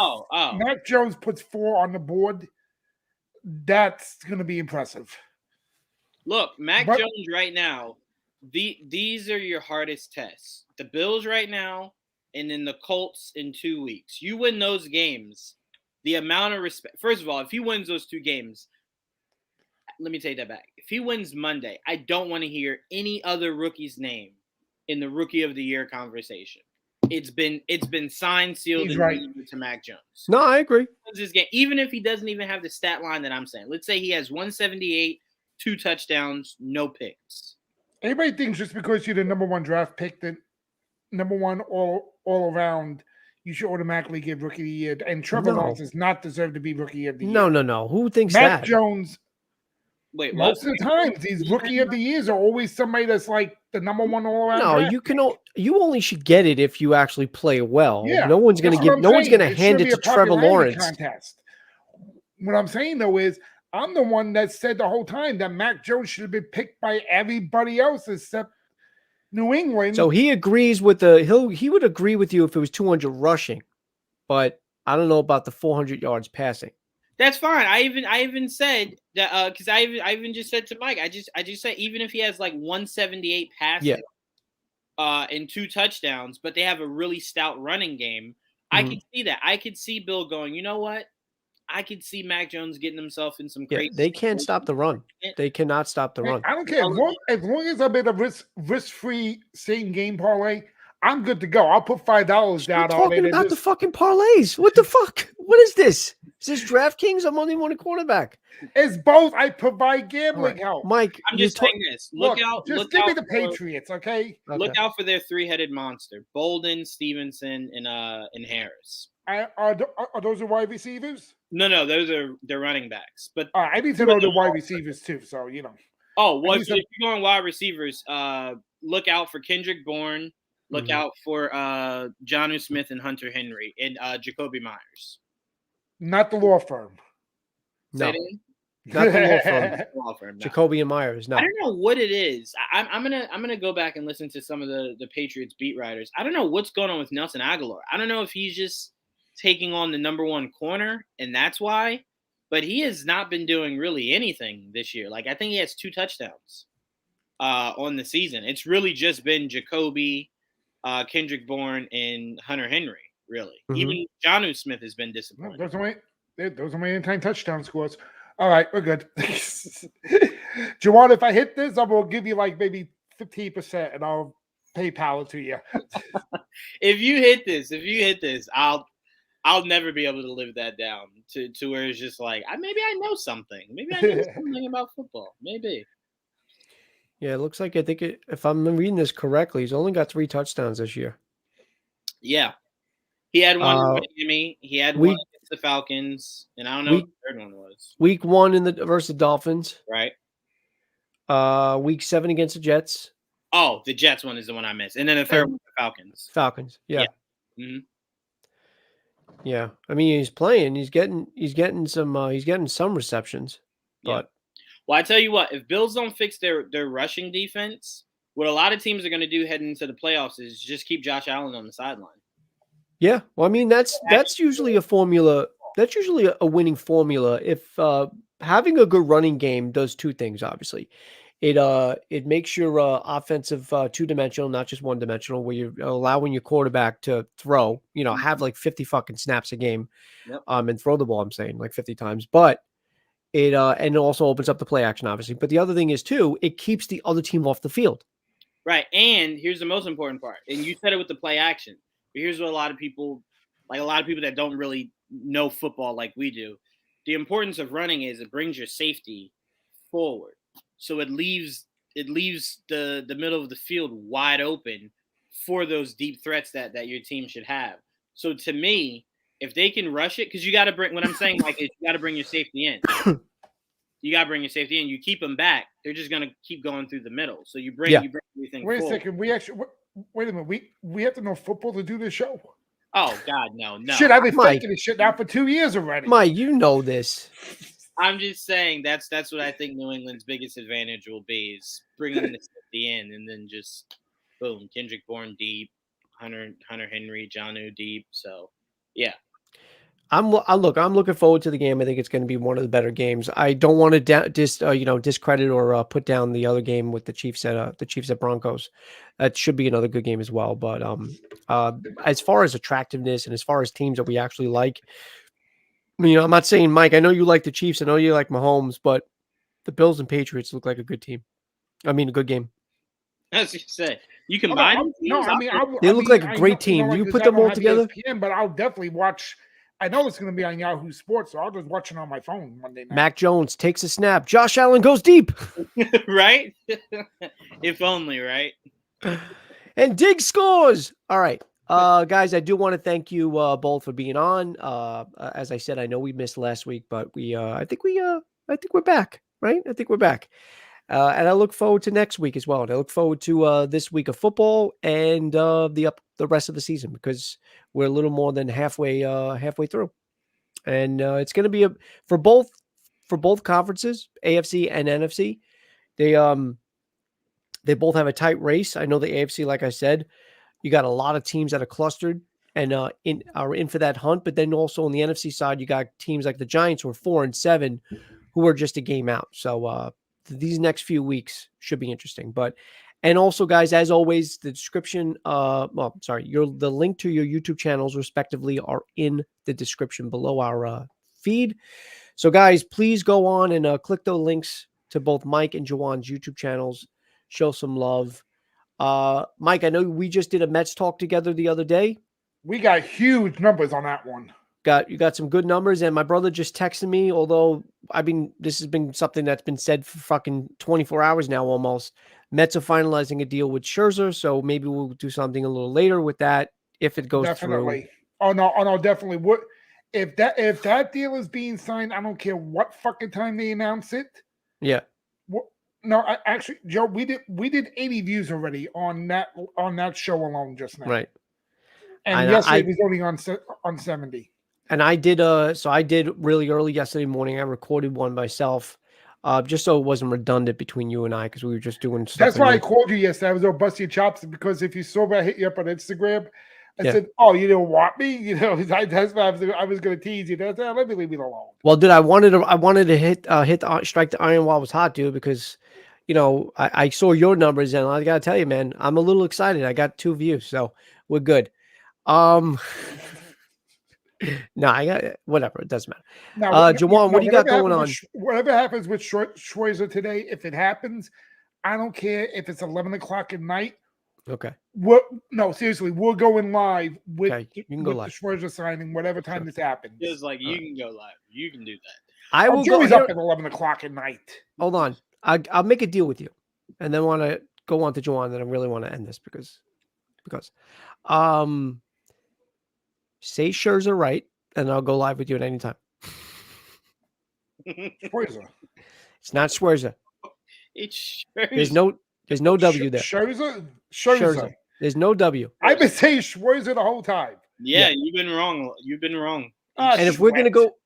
Mac Jones puts 4 on the board, that's going to be impressive. Look, Mac Jones right now. These are your hardest tests. The Bills right now, and then the Colts in 2 weeks. You win those games. The amount of respect. First of all, if he wins those 2 games, let me take that back. If he wins Monday, I don't want to hear any other rookie's name in the Rookie of the Year conversation. It's been signed, sealed, and delivered to Mac Jones. No, I agree. This game, even if he doesn't even have the stat line that I'm saying. Let's say he has 178, 2 touchdowns, no picks. Anybody thinks just because you're the number 1 draft pick, that number 1 all around, you should automatically give Rookie of the Year. And Trevor Lawrence does not deserve to be Rookie of the Year. No. Who thinks that? Mac Jones. Wait, most of the time, these Rookie of the Years are always somebody that's like the number 1 all around. No, you only should get it if you actually play well. Yeah, no one's going to hand it to Trevor Lawrence. Contest. What I'm saying though is, I'm the one that said the whole time that Mac Jones should have been picked by everybody else except New England. So he agrees with he would agree with you if it was 200 rushing, but I don't know about the 400 yards passing. That's fine. I even said that because I even just said to Mike, I just said even if he has like 178 passing, and 2 touchdowns, but they have a really stout running game, I can see that. I could see Bill going, you know what? I could see Mac Jones getting himself in some crazy. They can't stop the run. They cannot stop the run. I don't care. As long as I'm in a risk-free same game parlay, I'm good to go. I'll put $5 down on it. Talking about the fucking parlays. What the fuck? What is this? Is this DraftKings? I'm only one quarterback. It's both. I provide gambling help. Mike, I'm just saying this. Look out. Just give me the Patriots, okay? Look out for their 3-headed monster: Bolden, Stevenson, and Harris. Are those the wide receivers? No, they're running backs. But I need to know the wide receivers too. So you know. Oh, well, if you're going wide receivers, look out for Kendrick Bourne. Look out for Jonnu Smith and Hunter Henry and Jacoby Myers. Not the law firm. No. Not the law firm. No. Jacoby and Myers. No. I don't know what it is. I'm gonna go back and listen to some of the Patriots beat writers. I don't know what's going on with Nelson Aguilar. I don't know if he's just taking on the number 1 corner and that's why, but he has not been doing really anything this year. Like I think he has 2 touchdowns on the season. It's really just been Jacoby, Kendrick Bourne, and Hunter Henry. Really, even Jonnu Smith has been disappointing. Those are my anytime touchdown scores. All right, we're good. Juwaan, if I hit this, I will give you like maybe 15%, and I'll PayPal it to you. If you hit this, I'll never be able to live that down to where it's just like maybe I know something. Maybe I know something about football. Maybe. Yeah, it looks like if I'm reading this correctly, he's only got 3 touchdowns this year. Yeah. He had one in Miami. He had one against the Falcons, and I don't know what the third one was. Week 1 versus the Dolphins. Right. Week 7 against the Jets. Oh, the Jets one is the one I missed, and then the third one, the Falcons. Falcons. Yeah. Mm-hmm. Yeah. I mean, he's playing. He's getting some receptions. But well, I tell you what, if Bills don't fix their rushing defense, what a lot of teams are going to do heading into the playoffs is just keep Josh Allen on the sideline. Yeah, well, I mean that's usually a formula. That's usually a winning formula. If having a good running game does two things, obviously, it makes your offensive two-dimensional, not just one-dimensional, where you're allowing your quarterback to throw. Have like 50 fucking snaps a game, and throw the ball. I'm saying like 50 times, but it and it also opens up the play action, obviously. But the other thing is too, it keeps the other team off the field. Right, and here's the most important part, and you said it with the play action. But here's what a lot of people that don't really know football like we do. The importance of running is it brings your safety forward. So it leaves the middle of the field wide open for those deep threats that your team should have. So to me, if they can rush it, because you got to bring, what I'm saying, like, is you got to bring your safety in. You got to bring your safety in. You keep them back, they're just going to keep going through the middle. So you bring everything Wait forward. a second. Wait a minute. We have to know football to do this show. Oh, God, no. Shit, I've been faking this shit now for 2 years already. Mike, you know this. I'm just saying that's what I think New England's biggest advantage will be, is bringing the safety in, and then just, boom, Kendrick Bourne deep, Hunter Henry, Jonnu deep. So, yeah. I'm looking forward to the game. I think it's going to be one of the better games. I don't want to discredit or put down the other game with the Chiefs at Broncos. That should be another good game as well. But as far as attractiveness and as far as teams that we actually like, I'm not saying, Mike, I know you like the Chiefs. I know you like Mahomes, but the Bills and Patriots look like a good team. I mean, a good game. As you said, you combine them? No, I mean, they look like a great team. You put them all together? ESPN, but I'll definitely watch. I know it's going to be on Yahoo Sports, so I'll just watch it on my phone Monday night. Mac Jones takes a snap. Josh Allen goes deep. Right? If only, right? And Diggs scores. All right. Guys, I do want to thank you both for being on. As I said, I know we missed last week, but I think we're back, right? I think we're back. And I look forward to next week as well. And I look forward to this week of football and the rest of the season, because we're a little more than halfway through. And it's going to be for both conferences, AFC and NFC. They both have a tight race. I know the AFC, like I said, you got a lot of teams that are clustered and are in for that hunt. But then also on the NFC side, you got teams like the Giants, who are 4-7, who are just a game out. So these next few weeks should be interesting. And also, guys, as always, the description, the link to your YouTube channels respectively are in the description below our feed. So guys, please go on and click the links to both Mike and Juwaan's YouTube channels. Show some love. Mike, I know we just did a Mets talk together the other day. We got huge numbers on that one. You got some good numbers, and my brother just texted me, although this has been something that's been said for fucking 24 hours now almost. Mets are finalizing a deal with Scherzer, so maybe we'll do something a little later with that if it goes through. Oh no, definitely. What if that deal is being signed? I don't care what fucking time they announce it. Yeah. No, actually, Joe, we did 80 views already on that show alone just now. Right. And yesterday it was only on 70. And I did really early yesterday morning. I recorded one myself, just so it wasn't redundant between you and I, because we were just doing stuff. That's why I called you yesterday. I was going to bust your chops, because if you saw me, I hit you up on Instagram. I said, "Oh, you don't want me?" That's why I was going to tease you. Let me leave it alone. Well, dude, I wanted to strike the iron while it was hot, dude, because I saw your numbers, and I gotta tell you, man, I'm a little excited. I got 2 views, so we're good. No, I got whatever. It doesn't matter. Now, Juwaan, what do you got going on? Whatever happens with Schwarzer today, if it happens, I don't care if it's 11 o'clock at night. Okay. No, seriously, we're going live with you can go live. The Schwarzer signing, whatever time this happens. It's like you can go live. You can do that. I will go up at 11 o'clock at night. Hold on. I'll make a deal with you, and then want to go on to Juwaan. Then I really want to end this because say Scherzer right, and I'll go live with you at any time. Schwarzer. It's not Schwarzer. It's Scherzer. There's no W there. Scherzer. There's no W. I've been saying Schwarzer the whole time. Yeah, you've been wrong. And if we're gonna go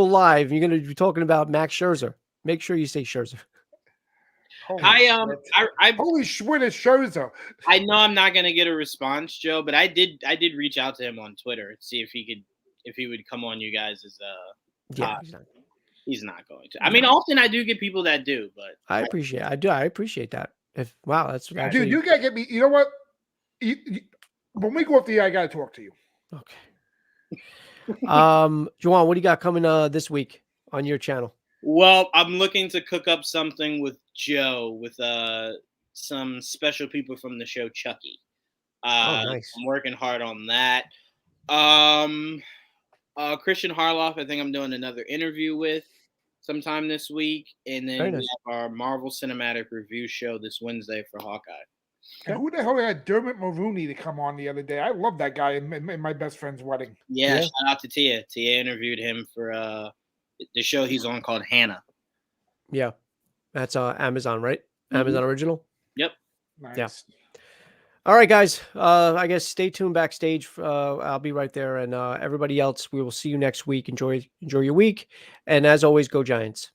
live, you're gonna be talking about Max Scherzer. Make sure you say Scherzer. Holy Holy shit, it shows her. I know I'm not gonna get a response, Joe, but I did reach out to him on Twitter to see if he would come on you guys as he's not going to. I mean, often I do get people that do, but I appreciate that. That's actually, dude, you gotta get me. You know what? When we go up the, I gotta talk to you. Okay. Juwaan, what do you got coming this week on your channel? Well, I'm looking to cook up something with Joe with some special people from the show Chucky. Nice. I'm working hard on that. Christian Harloff, I think I'm doing another interview with sometime this week, and then we have our Marvel Cinematic Review show this Wednesday for Hawkeye. And who the hell had Dermot Mulroney to come on the other day? I love that guy in my best friend's wedding. Yeah, shout out to Tia. Tia interviewed him for the show he's on called Hannah. Yeah, that's Amazon, right? Amazon original. Yep. Nice. Yeah. All right, guys. I guess stay tuned backstage. I'll be right there, and everybody else, we will see you next week. Enjoy your week, and as always, go Giants.